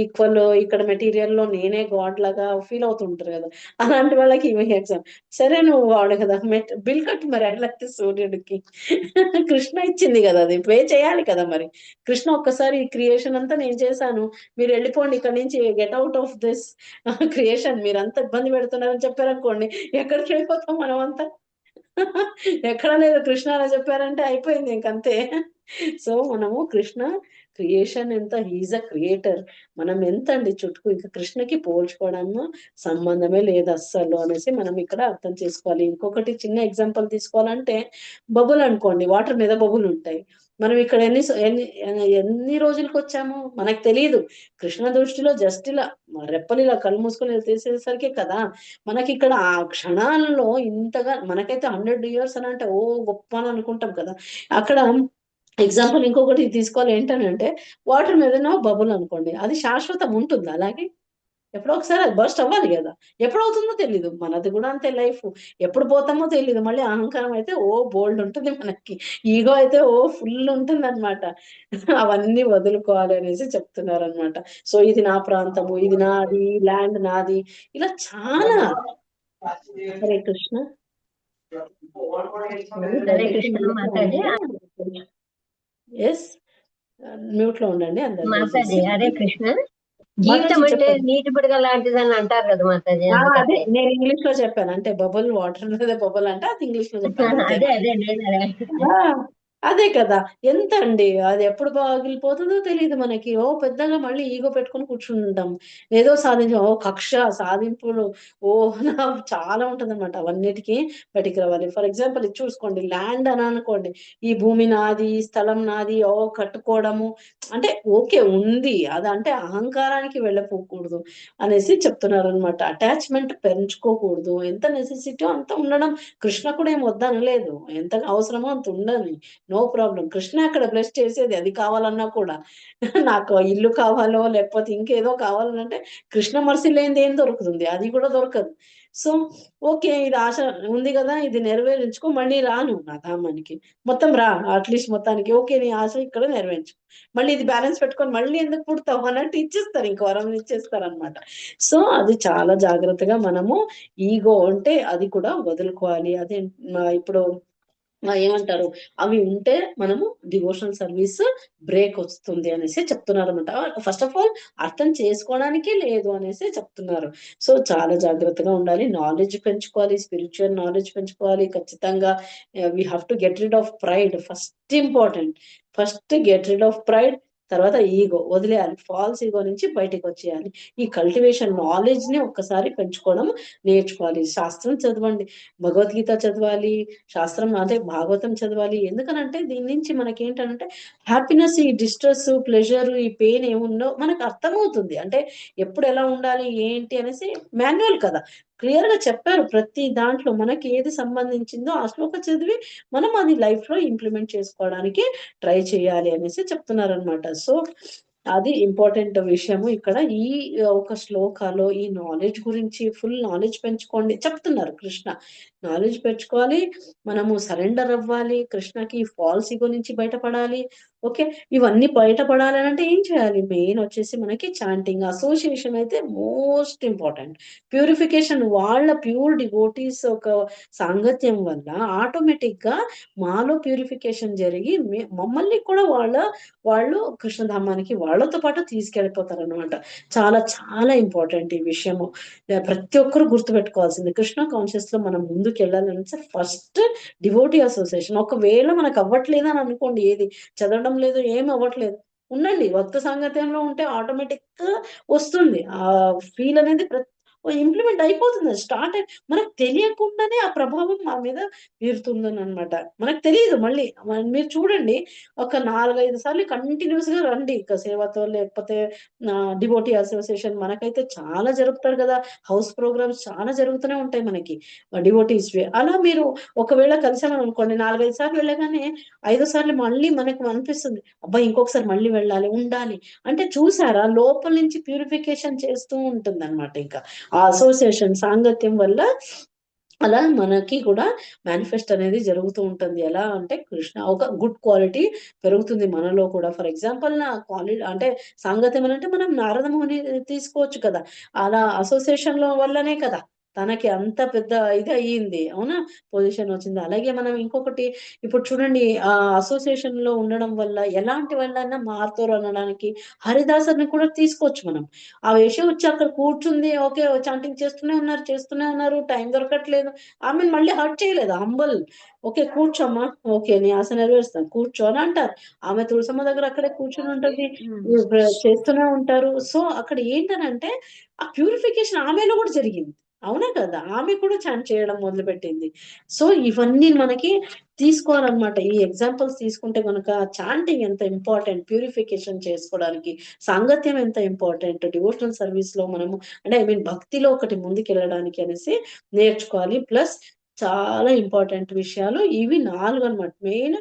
ఈక్వల్, ఇక్కడ మెటీరియల్ లో నేనే గాడ్ లాగా ఫీల్ అవుతుంటారు కదా, అలాంటి వాళ్ళకి ఇవి ఎగ్జామ్. సరే నువ్వు వాడు కదా బిల్ కట్టు మరి, అట్లయితే సూర్యుడికి కృష్ణ ఇచ్చింది కదా, అది పే చేయాలి కదా మరి. కృష్ణ ఒక్కసారి ఈ క్రియేషన్ అంతా నేను చేశాను, మీరు వెళ్ళిపోండి ఇక్కడ నుంచి, get out of this creation, మీరంతా ఇబ్బంది పెడుతున్నారని చెప్పారనుకోండి, ఎక్కడికి వెళ్ళిపోతాం మనం అంతా? ఎక్కడ లేదు, కృష్ణ అలా చెప్పారంటే అయిపోయింది ఇంకంతే. సో మనము కృష్ణ క్రియేషన్ ఎంత, హీజ్ అ క్రియేటర్, మనం ఎంత అండి చుట్టూ, ఇంకా కృష్ణకి పోల్చుకోవడము సంబంధమే లేదు అస్సలు అనేసి మనం ఇక్కడ అర్థం చేసుకోవాలి. ఇంకొకటి చిన్న ఎగ్జాంపుల్ తీసుకోవాలంటే, బబుల్ అనుకోండి, వాటర్ మీద బబుల్ ఉంటాయి. మనం ఇక్కడ ఎన్ని రోజులకి వచ్చాము మనకు తెలియదు, కృష్ణ దృష్టిలో జస్ట్ ఇలా రెప్పలు ఇలా కళ్ళు మూసుకొని తీసేసరికి కదా మనకి ఇక్కడ ఆ క్షణాలలో ఇంతగా, మనకైతే 100 years అని అంటే ఓ గొప్ప అని అనుకుంటాం కదా. అక్కడ ఎగ్జాంపుల్ ఇంకొకటి తీసుకోవాలి, ఏంటనంటే వాటర్ మీద బబుల్ అనుకోండి, అది శాశ్వతం ఉంటుంది అలాగే, ఎప్పుడో ఒకసారి అది బర్స్ట్ అవ్వాలి కదా, ఎప్పుడవుతుందో తెలీదు. మనది కూడా అంతే, లైఫ్ ఎప్పుడు పోతామో తెలీదు. మళ్ళీ అహంకారం అయితే ఓ బోల్డ్ ఉంటుంది మనకి, ఈగో అయితే ఓ ఫుల్ ఉంటుంది అనమాట. అవన్నీ వదులుకోవాలి అనేసి చెప్తున్నారు అనమాట. సో ఇది నా ప్రాంతము, ఇది నాది, ల్యాండ్ నాది, ఇలా చాలా. హరే కృష్ణ. హరే కృష్ణ మాతాజీ. ఎస్, మ్యూట్ లో ఉండండి అందరు. మాతాజీ హరే కృష్ణ. జీవితం అంటే నీటి బుడగ లాంటిది అని అంటారు కదా మాతాజీ. అదే నేను ఇంగ్లీష్ లో చెప్పాను, అంటే బబుల్, వాటర్ మీద బబుల్ అంటే అది ఇంగ్లీష్ లో చెప్పాను. అదే కదా, ఎంత అండి, అది ఎప్పుడు పగిలిపోతుందో తెలియదు మనకి. ఓ పెద్దగా మళ్ళీ ఈగో పెట్టుకొని కూర్చుంటాం, ఏదో కక్ష సాధింపులు, చాలా ఉంటది అనమాట. అవన్నిటికీ బయటికి రావాలి. ఫర్ ఎగ్జాంపుల్ ఇది చూసుకోండి, ల్యాండ్ అని అనుకోండి, ఈ భూమి నాది, ఈ స్థలం నాది, కట్టుకోవడము అంటే ఓకే ఉంది, అది అంటే అహంకారానికి వెళ్ళపోకూడదు అనేసి చెప్తున్నారు అనమాట. అటాచ్మెంట్ పెంచుకోకూడదు, ఎంత నెసెసిటీ అంత ఉండడం. కృష్ణ కూడా ఏం వద్దనలేదు, ఎంత అవసరమో అంత ఉండని, నో ప్రాబ్లం. కృష్ణ అక్కడ బ్లెస్ చేసేది, అది కావాలన్నా కూడా. నాకు ఇల్లు కావాలో లేకపోతే ఇంకేదో కావాలంటే కృష్ణ మర్సి లేనిది ఏం దొరుకుతుంది, అది కూడా దొరకదు. సో ఓకే, ఇది ఆశ ఉంది కదా, ఇది నెరవేరించుకో, మళ్ళీ రాను నా ధామానికి, మొత్తం రా అట్లీస్ట్ మొత్తానికి, ఓకే నీ ఆశ ఇక్కడ నెరవేర్చు, మళ్ళీ ఇది బ్యాలెన్స్ పెట్టుకొని మళ్ళీ ఎందుకు పుడతావు అన్నట్టు ఇచ్చేస్తారు, ఇంకో వరం ఇచ్చేస్తారు అనమాట. సో అది చాలా జాగ్రత్తగా మనము ఈగో అంటే అది కూడా వదులుకోవాలి. అదే ఇప్పుడు ఏమంటారు, అవి ఉంటే మనము డివోషనల్ సర్వీస్ బ్రేక్ వస్తుంది అనేసి చెప్తున్నారు అనమాట. ఫస్ట్ ఆఫ్ ఆల్ అర్థం చేసుకోవడానికే లేదు అనేసి చెప్తున్నారు. సో చాలా జాగ్రత్తగా ఉండాలి, నాలెడ్జ్ పెంచుకోవాలి, స్పిరిచువల్ నాలెడ్జ్ పెంచుకోవాలి ఖచ్చితంగా. We have to get rid of pride, first important. First get rid of pride, తర్వాత ఈగో వదిలేయాలి, ఫాల్స్ ఈగో నుంచి బయటకు వచ్చేయాలి. ఈ కల్టివేషన్ నాలెడ్జ్ ని ఒక్కసారి పెంచుకోవడం నేర్చుకోవాలి. శాస్త్రం చదవండి, భగవద్గీత చదవాలి, శాస్త్రం అంటే భాగవతం చదవాలి. ఎందుకనంటే దీని నుంచి మనకి ఏంటంటే హ్యాపీనెస్, ఈ డిస్ట్రెస్, ప్లెజర్, ఈ పెయిన్ ఏముందో మనకు అర్థమవుతుంది. అంటే ఎప్పుడు ఎలా ఉండాలి ఏంటి అనేసి మాన్యువల్ కదా, క్లియర్ గా చెప్పారు. ప్రతి దాంట్లో మనకి ఏది సంబంధించిందో ఆ శ్లోక చదివి మనం అది లైఫ్ లో ఇంప్లిమెంట్ చేసుకోవడానికి ట్రై చేయాలి అనేసి చెప్తున్నారు అనమాట. సో అది ఇంపార్టెంట్ విషయము ఇక్కడ. ఈ ఒక శ్లోకాలో ఈ నాలెడ్జ్ గురించి ఫుల్ నాలెడ్జ్ పెంచుకోండి చెప్తున్నారు కృష్ణ. నాలెడ్జ్ పెంచుకోవాలి, మనము సరెండర్ అవ్వాలి కృష్ణకి, ఫాల్స్ ఈగో నుంచి బయటపడాలి. ఓకే, ఇవన్నీ బయటపడాలి అంటే ఏం చేయాలి? మెయిన్ వచ్చేసి మనకి చాంటింగ్, అసోసియేషన్ అయితే మోస్ట్ ఇంపార్టెంట్. ప్యూరిఫికేషన్, వాళ్ళ ప్యూర్ డివోటీస్ ఒక సాంగత్యం వల్ల ఆటోమేటిక్ గా మాలో ప్యూరిఫికేషన్ జరిగి మమ్మల్ని కూడా వాళ్ళు కృష్ణధామానికి వాళ్ళతో పాటు తీసుకెళ్ళిపోతారు అనమాట. చాలా చాలా ఇంపార్టెంట్ ఈ విషయము. ప్రతి ఒక్కరు గుర్తుపెట్టుకోవాల్సింది, కృష్ణ కాన్షియస్ లో మనం ముందుకు వెళ్ళాలంటే ఫస్ట్ డివోటీ అసోసియేషన్. ఒకవేళ మనకు అవ్వట్లేదు అని అనుకోండి, ఏది చదవడం లేదు, ఏం అవ్వట్లేదు, ఉండండి, భక్త సాంగత్యంలో ఉంటే ఆటోమేటిక్ గా వస్తుంది ఆ ఫీల్ అనేది. ఇంప్లిమెంట్ అయిపోతుంది, స్టార్ట్ మనకు తెలియకుండానే ఆ ప్రభావం మా మీద తీరుతుందని అనమాట. మనకు తెలియదు. మళ్ళీ మీరు చూడండి, ఒక 4-5 సార్లు కంటిన్యూస్ గా రండి ఇక సేవతో, లేకపోతే డివోటీ అసోసియేషన్ మనకైతే చాలా జరుపుతారు కదా, హౌస్ ప్రోగ్రామ్స్ చాలా జరుగుతూనే ఉంటాయి మనకి డివోటీస్. అలా మీరు ఒకవేళ కలిసామని అనుకోండి, 4-5 సార్లు వెళ్ళగానే 5వ సార్లు మళ్ళీ మనకు అనిపిస్తుంది, అబ్బాయి ఇంకొకసారి మళ్ళీ వెళ్ళాలి, ఉండాలి అంటే. చూసారా, లోపల నుంచి ప్యూరిఫికేషన్ చేస్తూ ఉంటుంది అనమాట. ఇంకా ఆ అసోసియేషన్ సాంగత్యం వల్ల అలా మనకి కూడా మేనిఫెస్ట్ అనేది జరుగుతూ ఉంటుంది. ఎలా అంటే కృష్ణ ఒక గుడ్ క్వాలిటీ పెరుగుతుంది మనలో కూడా. ఫర్ ఎగ్జాంపుల్ నా క్వాలిటీ అంటే సాంగత్యం అంటే మనం నారదముని తీసుకోవచ్చు కదా, అలా అసోసియేషన్ లో వల్లనే కదా తనకి అంత పెద్ద ఇది అయ్యింది, అవునా, పొజిషన్ వచ్చింది. అలాగే మనం ఇంకొకటి ఇప్పుడు చూడండి, ఆ అసోసియేషన్ లో ఉండడం వల్ల ఎలాంటి వాళ్ళైనా మారుతారు అనడానికి హరిదాసర్ని కూడా తీసుకోవచ్చు మనం. ఆ విషయం వచ్చి అక్కడ కూర్చుంది, ఓకే చాంటింగ్ చేస్తూనే ఉన్నారు, టైం దొరకట్లేదు, ఆమెను మళ్ళీ హర్ట్ చేయలేదు, హంబల్. ఓకే కూర్చోమ్మా, ఓకే నీ ఆశ నెరవేరుస్తాను కూర్చో అని అంటారు. ఆమె తులసమ్మ దగ్గర అక్కడే కూర్చొని ఉంటది, చేస్తూనే ఉంటారు. సో అక్కడ ఏంటనంటే ఆ ప్యూరిఫికేషన్ ఆమెలో కూడా జరిగింది, అవునా కదా, ఆమె కూడా చాంట్ చేయడం మొదలు పెట్టింది. సో ఇవన్నీ మనకి తీసుకోవాలన్నమాట. ఈ ఎగ్జాంపుల్స్ తీసుకుంటే కనుక చాంటింగ్ ఎంత ఇంపార్టెంట్ ప్యూరిఫికేషన్ చేసుకోవడానికి, సాంగత్యం ఎంత ఇంపార్టెంట్ డివోషనల్ సర్వీస్ లో మనము, అంటే ఐ మీన్ భక్తిలో ఒకటి ముందుకు వెళ్ళడానికి అనేసి నేర్చుకోవాలి. ప్లస్ చాలా ఇంపార్టెంట్ విషయాలు ఇవి 4 అన్నమాట. Main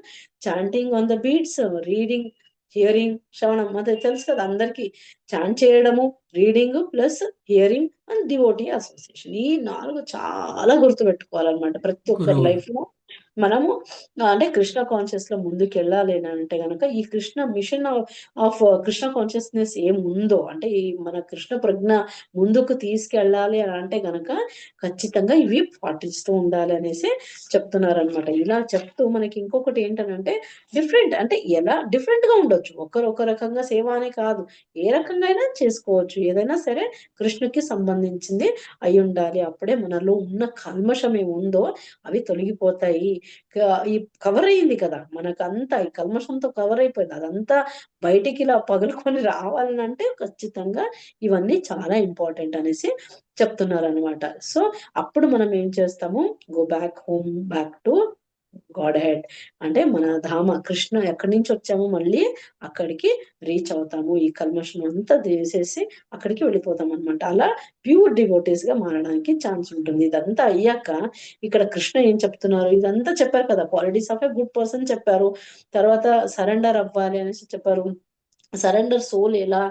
chanting on the beats, reading, hearing, శ్రవణం. అదే తెలుసు కదా అందరికి, చాంట్ చేయడము, reading plus hearing and devotee association. ఈ 4 చాలా గుర్తుపెట్టుకోవాలన్నమాట ప్రతి ఒక్కరి లైఫ్ లో. మనము అంటే కృష్ణ కాన్షియస్ లో ముందుకు వెళ్ళాలి అని అంటే గనక ఈ Krishna machine of Krishna consciousness ఏముందో, అంటే ఈ మన కృష్ణ ప్రజ్ఞ ముందుకు తీసుకెళ్ళాలి అని అంటే గనక ఖచ్చితంగా ఇవి పాటిస్తూ ఉండాలి అనేసి చెప్తున్నారు అనమాట. ఇలా చెప్తూ మనకి ఇంకొకటి ఏంటనంటే డిఫరెంట్, అంటే ఎలా డిఫరెంట్ గా ఉండొచ్చు, ఒక రకంగా సేవ అనే కాదు, ఏ రకంగా అయినా చేసుకోవచ్చు. ఏదైనా సరే కృష్ణకి సంబంధించింది అయి ఉండాలి. అప్పుడే మనలో ఉన్న కల్మషం ఏముందో అవి తొలగిపోతాయి. ఈ కవర్ అయింది కదా మనకంతా, ఈ కల్మషంతో కవర్ అయిపోయింది, అదంతా బయటికి ఇలా పగులుకొని రావాలని అంటే ఖచ్చితంగా ఇవన్నీ చాలా ఇంపార్టెంట్ అనేసి చెప్తున్నారు అనమాట. సో అప్పుడు మనం ఏం చేస్తాము, go back home, back to God head, అంటే మన ధామ కృష్ణ ఎక్కడి నుంచి వచ్చామో మళ్ళీ అక్కడికి రీచ్ అవుతాము. ఈ కల్మషం అంతా తీసేసి అక్కడికి వెళ్ళిపోతాం అనమాట. అలా ప్యూర్ డివోటీస్ గా మారడానికి ఛాన్స్ ఉంటుంది. ఇదంతా అయ్యాక ఇక్కడ కృష్ణ ఏం చెప్తున్నారు, ఇదంతా చెప్పారు కదా, qualities of a good person చెప్పారు, తర్వాత సరెండర్ అవ్వాలి అనేసి చెప్పారు. సరెండర్ సోల్ ఎలా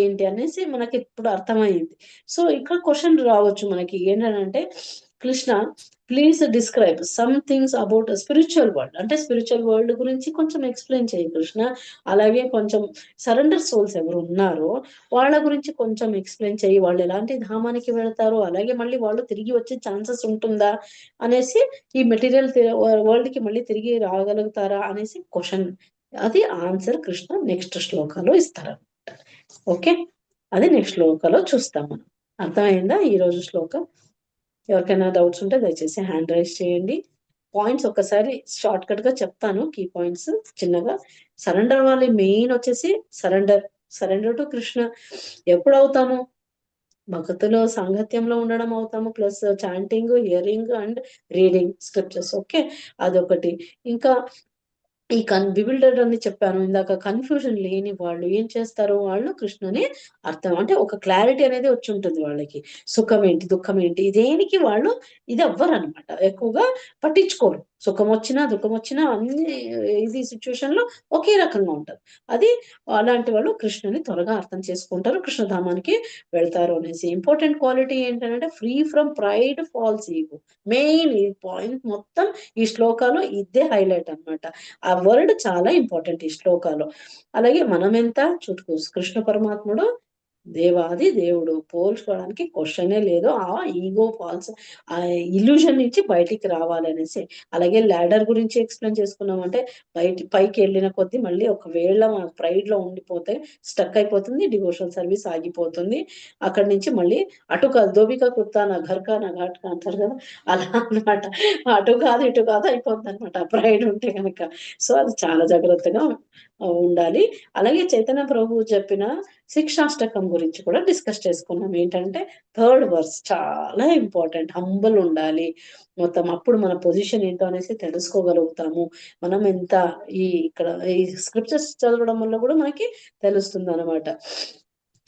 ఏంటి అనేసి మనకి ఇప్పుడు అర్థమైంది. సో ఇక్కడ క్వశ్చన్ రావచ్చు మనకి ఏంటంటే, Krishna please describe some things about spiritual world, అంటే స్పిరిచువల్ వరల్డ్ గురించి కొంచెం ఎక్స్ప్లెయిన్ చేయి కృష్ణ. అలాగే కొంచెం సరెండర్ సోల్స్ ఎవరు ఉన్నారో వాళ్ళ గురించి కొంచెం ఎక్స్ప్లెయిన్ చేయి, వాళ్ళు ఎలాంటి ధామానికి వెళ్తారు, అలాగే మళ్ళీ వాళ్ళు తిరిగి వచ్చే ఛాన్సెస్ ఉంటుందా అనేసి, ఈ మెటీరియల్ వరల్డ్ కి మళ్ళీ తిరిగి రాగలుగుతారా అనేసి క్వశ్చన్, అది ఆన్సర్ కృష్ణ నెక్స్ట్ శ్లోకాలో ఇస్తారు. ఓకే, అది నెక్స్ట్ శ్లోకాలో చూస్తాం మనం. అర్థమైందా ఈ రోజు శ్లోకం? ఎవరికైనా డౌట్స్ ఉంటే దయచేసి హ్యాండ్ రైజ్ చేయండి. పాయింట్స్ ఒకసారి షార్ట్ కట్ గా చెప్తాను, కీ పాయింట్స్ చిన్నగా. సరెండర్ వాళ్ళ మెయిన్ వచ్చేసి సరెండర్ టు కృష్ణ ఎప్పుడు అవుతాము? భక్తులు సాంగత్యంలో ఉండడం అవుతాము, plus chanting, hearing and reading scriptures. Okay, అదొకటి. ఇంకా ఈ బివిల్డర్డ్ అని చెప్పాను ఇందాక, కన్ఫ్యూజన్ లేని వాళ్ళు ఏం చేస్తారు, వాళ్ళు కృష్ణని అర్థం అంటే ఒక క్లారిటీ అనేది వచ్చి ఉంటుంది వాళ్ళకి. సుఖం ఏంటి, దుఃఖం ఏంటి, దేనికి వాళ్ళు ఇది అవ్వరు అనమాట, ఎక్కువగా పట్టించుకోరు. సుఖం వచ్చినా దుఃఖం వచ్చినా అన్ని ఇది సిచ్యువేషన్ లో ఒకే రకంగా ఉంటారు. అది అలాంటి వాళ్ళు కృష్ణని త్వరగా అర్థం చేసుకుంటారు, కృష్ణధామానికి వెళ్తారు అనేసి. ఇంపార్టెంట్ క్వాలిటీ ఏంటంటే free from pride, falls ego. Main ఈ పాయింట్ మొత్తం ఈ శ్లోకాలో ఇదే హైలైట్ అన్నమాట. ఆ వర్డ్ చాలా ఇంపార్టెంట్ ఈ శ్లోకాలో. అలాగే మనం ఎంత చుట్టుకు కృష్ణ పరమాత్ముడు దేవాది దేవుడు, పోల్చుకోవడానికి క్వశ్చనే లేదు. ఆ ఈగో ఫాల్స్ ఆ ఇల్యూషన్ నుంచి బయటికి రావాలనేసి. అలాగే ల్యాడర్ గురించి ఎక్స్ప్లెయిన్ చేసుకున్నామంటే పైకి వెళ్ళిన కొద్దీ మళ్ళీ ఒకవేళ మన ప్రైడ్ లో ఉండిపోతే స్టక్ అయిపోతుంది, డివోషనల్ సర్వీస్ ఆగిపోతుంది. అక్కడి నుంచి మళ్ళీ అటు కాదు, దోబికా కుత్తా నా ఘర్కా నా ఘాట్కా అంటారు కదా, అలా అన్నమాట. అటు కాదు ఇటు కాదు అయిపోతుంది అనమాట ప్రైడ్ ఉంటే కనుక. సో అది చాలా జాగ్రత్తగా ఉండాలి. అలాగే చైతన్య ప్రభు చెప్పిన శిక్షాష్టకం గురించి కూడా డిస్కస్ చేసుకున్నాం. ఏంటంటే థర్డ్ వర్స్ చాలా ఇంపార్టెంట్, హంబల్ ఉండాలి మొత్తం. అప్పుడు మన పొజిషన్ ఏంటో అనేసి తెలుసుకోగలుగుతాము. మనం ఎంత ఇక్కడ ఈ స్క్రిప్చర్స్ చదవడం వల్ల కూడా మనకి తెలుస్తుంది అనమాట.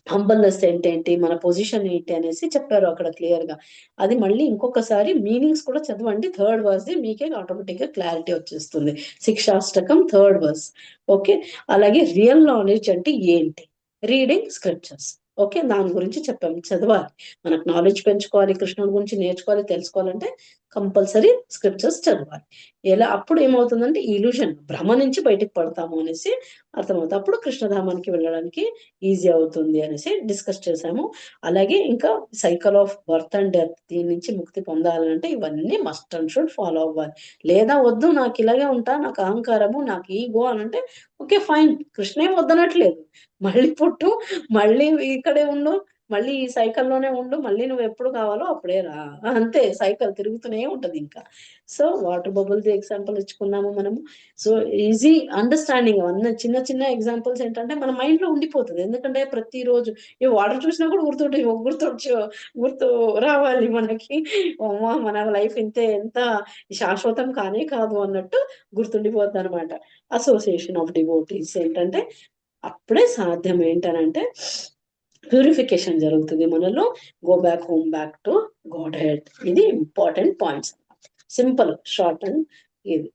హంబల్నెస్ ఏంటి, మన పొజిషన్ ఏంటి అనేసి చెప్పారు అక్కడ క్లియర్ గా. అది మళ్ళీ ఇంకొకసారి మీనింగ్స్ కూడా చదవండి, థర్డ్ వర్స్ మీకే ఆటోమేటిక్ గా క్లారిటీ వచ్చేస్తుంది. Shikshashtakam third verse. ఓకే, అలాగే రియల్ నాలెడ్జ్ అంటే ఏంటి, రీడింగ్ స్క్రిప్చర్స్. ఓకే, దాని గురించి చెప్పాము, చదవాలి. మనకు నాలెడ్జ్ పెంచుకోవాలి, కృష్ణుడి గురించి నేర్చుకోవాలి, తెలుసుకోవాలంటే కంపల్సరీ స్క్రిప్చర్స్ చదవాలి. ఎలా అప్పుడు ఏమవుతుందంటే ఇల్యూషన్, భ్రమ నుంచి బయటకు పడతాము అనేసి అర్థమవుతుంది. అప్పుడు కృష్ణధామానికి వెళ్ళడానికి ఈజీ అవుతుంది అనేసి డిస్కస్ చేశాము. అలాగే ఇంకా cycle of birth and death, దీని నుంచి ముక్తి పొందాలంటే ఇవన్నీ మస్ట్ అండ్ షుడ్ ఫాలో అవ్వాలి. లేదా వద్దు నాకు ఇలాగే ఉంటా, నాకు అహంకారము, నాకు ఈగో అని అంటే ఓకే ఫైన్, కృష్ణ ఏం వద్దనట్లేదు. మళ్ళీ పుట్టు, మళ్ళీ ఇక్కడే ఉండు, మళ్ళీ ఈ సైకిల్లోనే ఉండు, మళ్ళీ నువ్వు ఎప్పుడు కావాలో అప్పుడే రా, అంతే. సైకిల్ తిరుగుతూనే ఉంటది ఇంకా. సో వాటర్ బబుల్ది ఎగ్జాంపుల్ ఇచ్చుకున్నాము మనము. సో ఈజీ అండర్స్టాండింగ్, అన్న చిన్న చిన్న ఎగ్జాంపుల్స్ ఏంటంటే మన మైండ్ లో ఉండిపోతుంది. ఎందుకంటే ప్రతిరోజు ఈ వాటర్ చూసినా కూడా గుర్తు రావాలి మనకి. మన లైఫ్ ఎంత శాశ్వతం కానే కాదు అన్నట్టు గుర్తుండిపోతుంది అనమాట. అసోసియేషన్ ఆఫ్ డివోటీస్ ఏంటంటే అప్పుడే సాధ్యం ఏంటనంటే ప్యూరిఫికేషన్ జరుగుతుంది మనలో. Go back home, back to godhead. ఇది important points, simple, short and ఇది.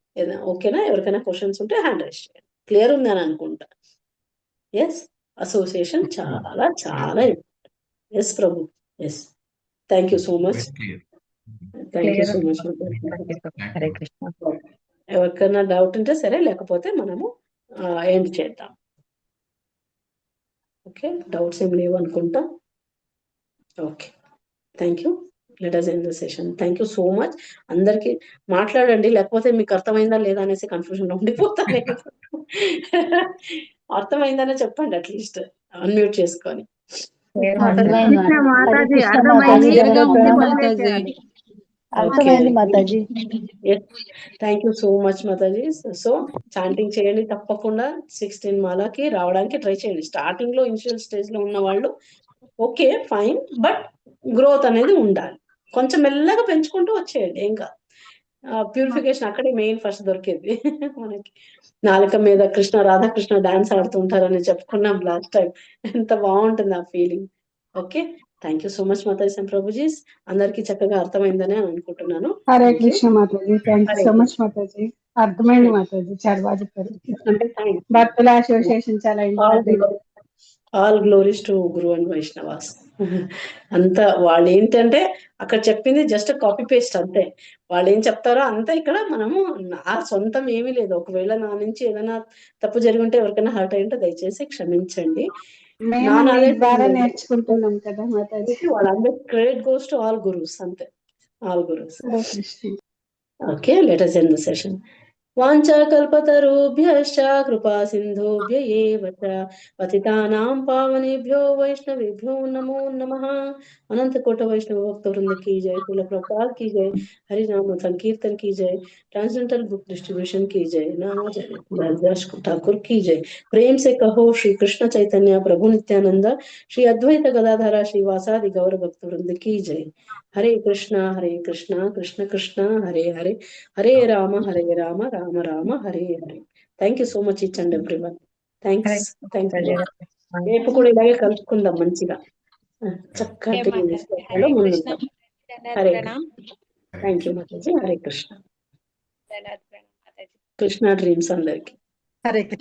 ఓకేనా? ఎవరికైనా క్వశ్చన్స్ ఉంటే హ్యాండ్ రైజ్ చేయండి. క్లియర్ ఉంది అని అనుకుంటా. ఎస్, అసోసియేషన్ చాలా చాలా ఇంపార్టెంట్. ఎస్ ప్రభు, yes. Thank you so much, thank you so much. Hare Krishna. ఎవరికైనా డౌట్ ఉంటే సరే, లేకపోతే మనము ఎండ్ చేద్దాం. ఓకే, డౌట్స్ ఏం లేవు అనుకుంటా. Okay, thank you. Let us end the session. Thank you so much. అందరికి మాట్లాడండి, లేకపోతే మీకు అర్థమైందా లేదా అనేసి కన్ఫ్యూజన్ లో ఉండిపోతాను. అర్థమైందనే చెప్పండి, అట్లీస్ట్ అన్మ్యూట్ చేసుకొని. అర్థమైంది Mataji. Thank you so much Mataji. So chanting చేయండి తప్పకుండా. 16 మాలకి రావడానికి ట్రై చేయండి. స్టార్టింగ్ లో ఇనిషియల్ స్టేజ్ లో ఉన్న వాళ్ళు ఓకే ఫైన్, బట్ గ్రోత్ అనేది ఉండాలి. కొంచెం మెల్లగా పెంచుకుంటూ వచ్చేయండి, ఏం కాదు. ప్యూరిఫికేషన్ అక్కడే మెయిన్ ఫస్ట్ దొరికేది మనకి. నాలుక మీద రాధాకృష్ణ డాన్స్ ఆడుతుంటారని చెప్పుకున్నాం లాస్ట్ టైం. ఎంత బాగుంటుంది ఆ feeling. Okay, thank you so much Mataji Prabhuji. అందరికి చక్కగా అర్థమైందని అనుకుంటున్నాను. హరే కృష్ణ మాతాజీ. Thank you so much Mataji. అర్థమైంది మాతాజీ, చాలా బాగా చెప్పారు. భక్తుల అసోసియేషన్ చాలా important. All glories to Guru and Vaishnavas. అంత వాళ్ళు ఏంటంటే అక్కడ చెప్పింది జస్ట్ కాపీ పేస్ట్ అంతే. వాళ్ళు ఏం చెప్తారో అంతా ఇక్కడ మనము నా సొంతం ఏమీ లేదు. ఒకవేళ నా నుంచి ఏదైనా తప్పు జరిగి ఉంటే ఎవరికైనా హర్ట్ అయి ఉంటే దయచేసి క్షమించండి. నా మేము మీ నాలెడ్జ్ ద్వారా నేర్చుకుంటున్నాం కదా మాతాజీ. వాళ్ళందరూ credit goes to all gurus అంతే. All gurus. Hare Krishna. Okay, let us end the session. వాంఛాకల్పతరుభ్యశ్చ కృపా సింధుభ్య ఏవ చ పతితానాం పావనేభ్యో వైష్ణవేభ్యో నమో నమః. अनंत कोटि वैष्णव भक्त वृंद की जय, कुल प्रपात की जय, हरि नाम संकीर्तन की जय, ट्रांसजेंडर बुक डिस्ट्रीब्यूशन की जय, नामाचार्य हरिदास ठाकुर की जय. प्रेम से कहो श्री कृष्ण चैतन्य प्रभु नित्यानंद श्री अद्वैत गदाधर श्री वासादि गौर भक्त वृंद की जय. Hare Krishna Krishna Krishna Hare Hare, Hare Rama Rama Rama Hare Hare. Thank you so much each and everyone. Thanks. రేపు కూడా ఇలాగే కలుసుకుందాం మంచిగా చక్కటి శ్లోకాలు ముందుంటాం. హరే థ్యాంక్ యూ మాతాజీ. హరే కృష్ణ. కృష్ణ డ్రీమ్స్ అందరికి. హరే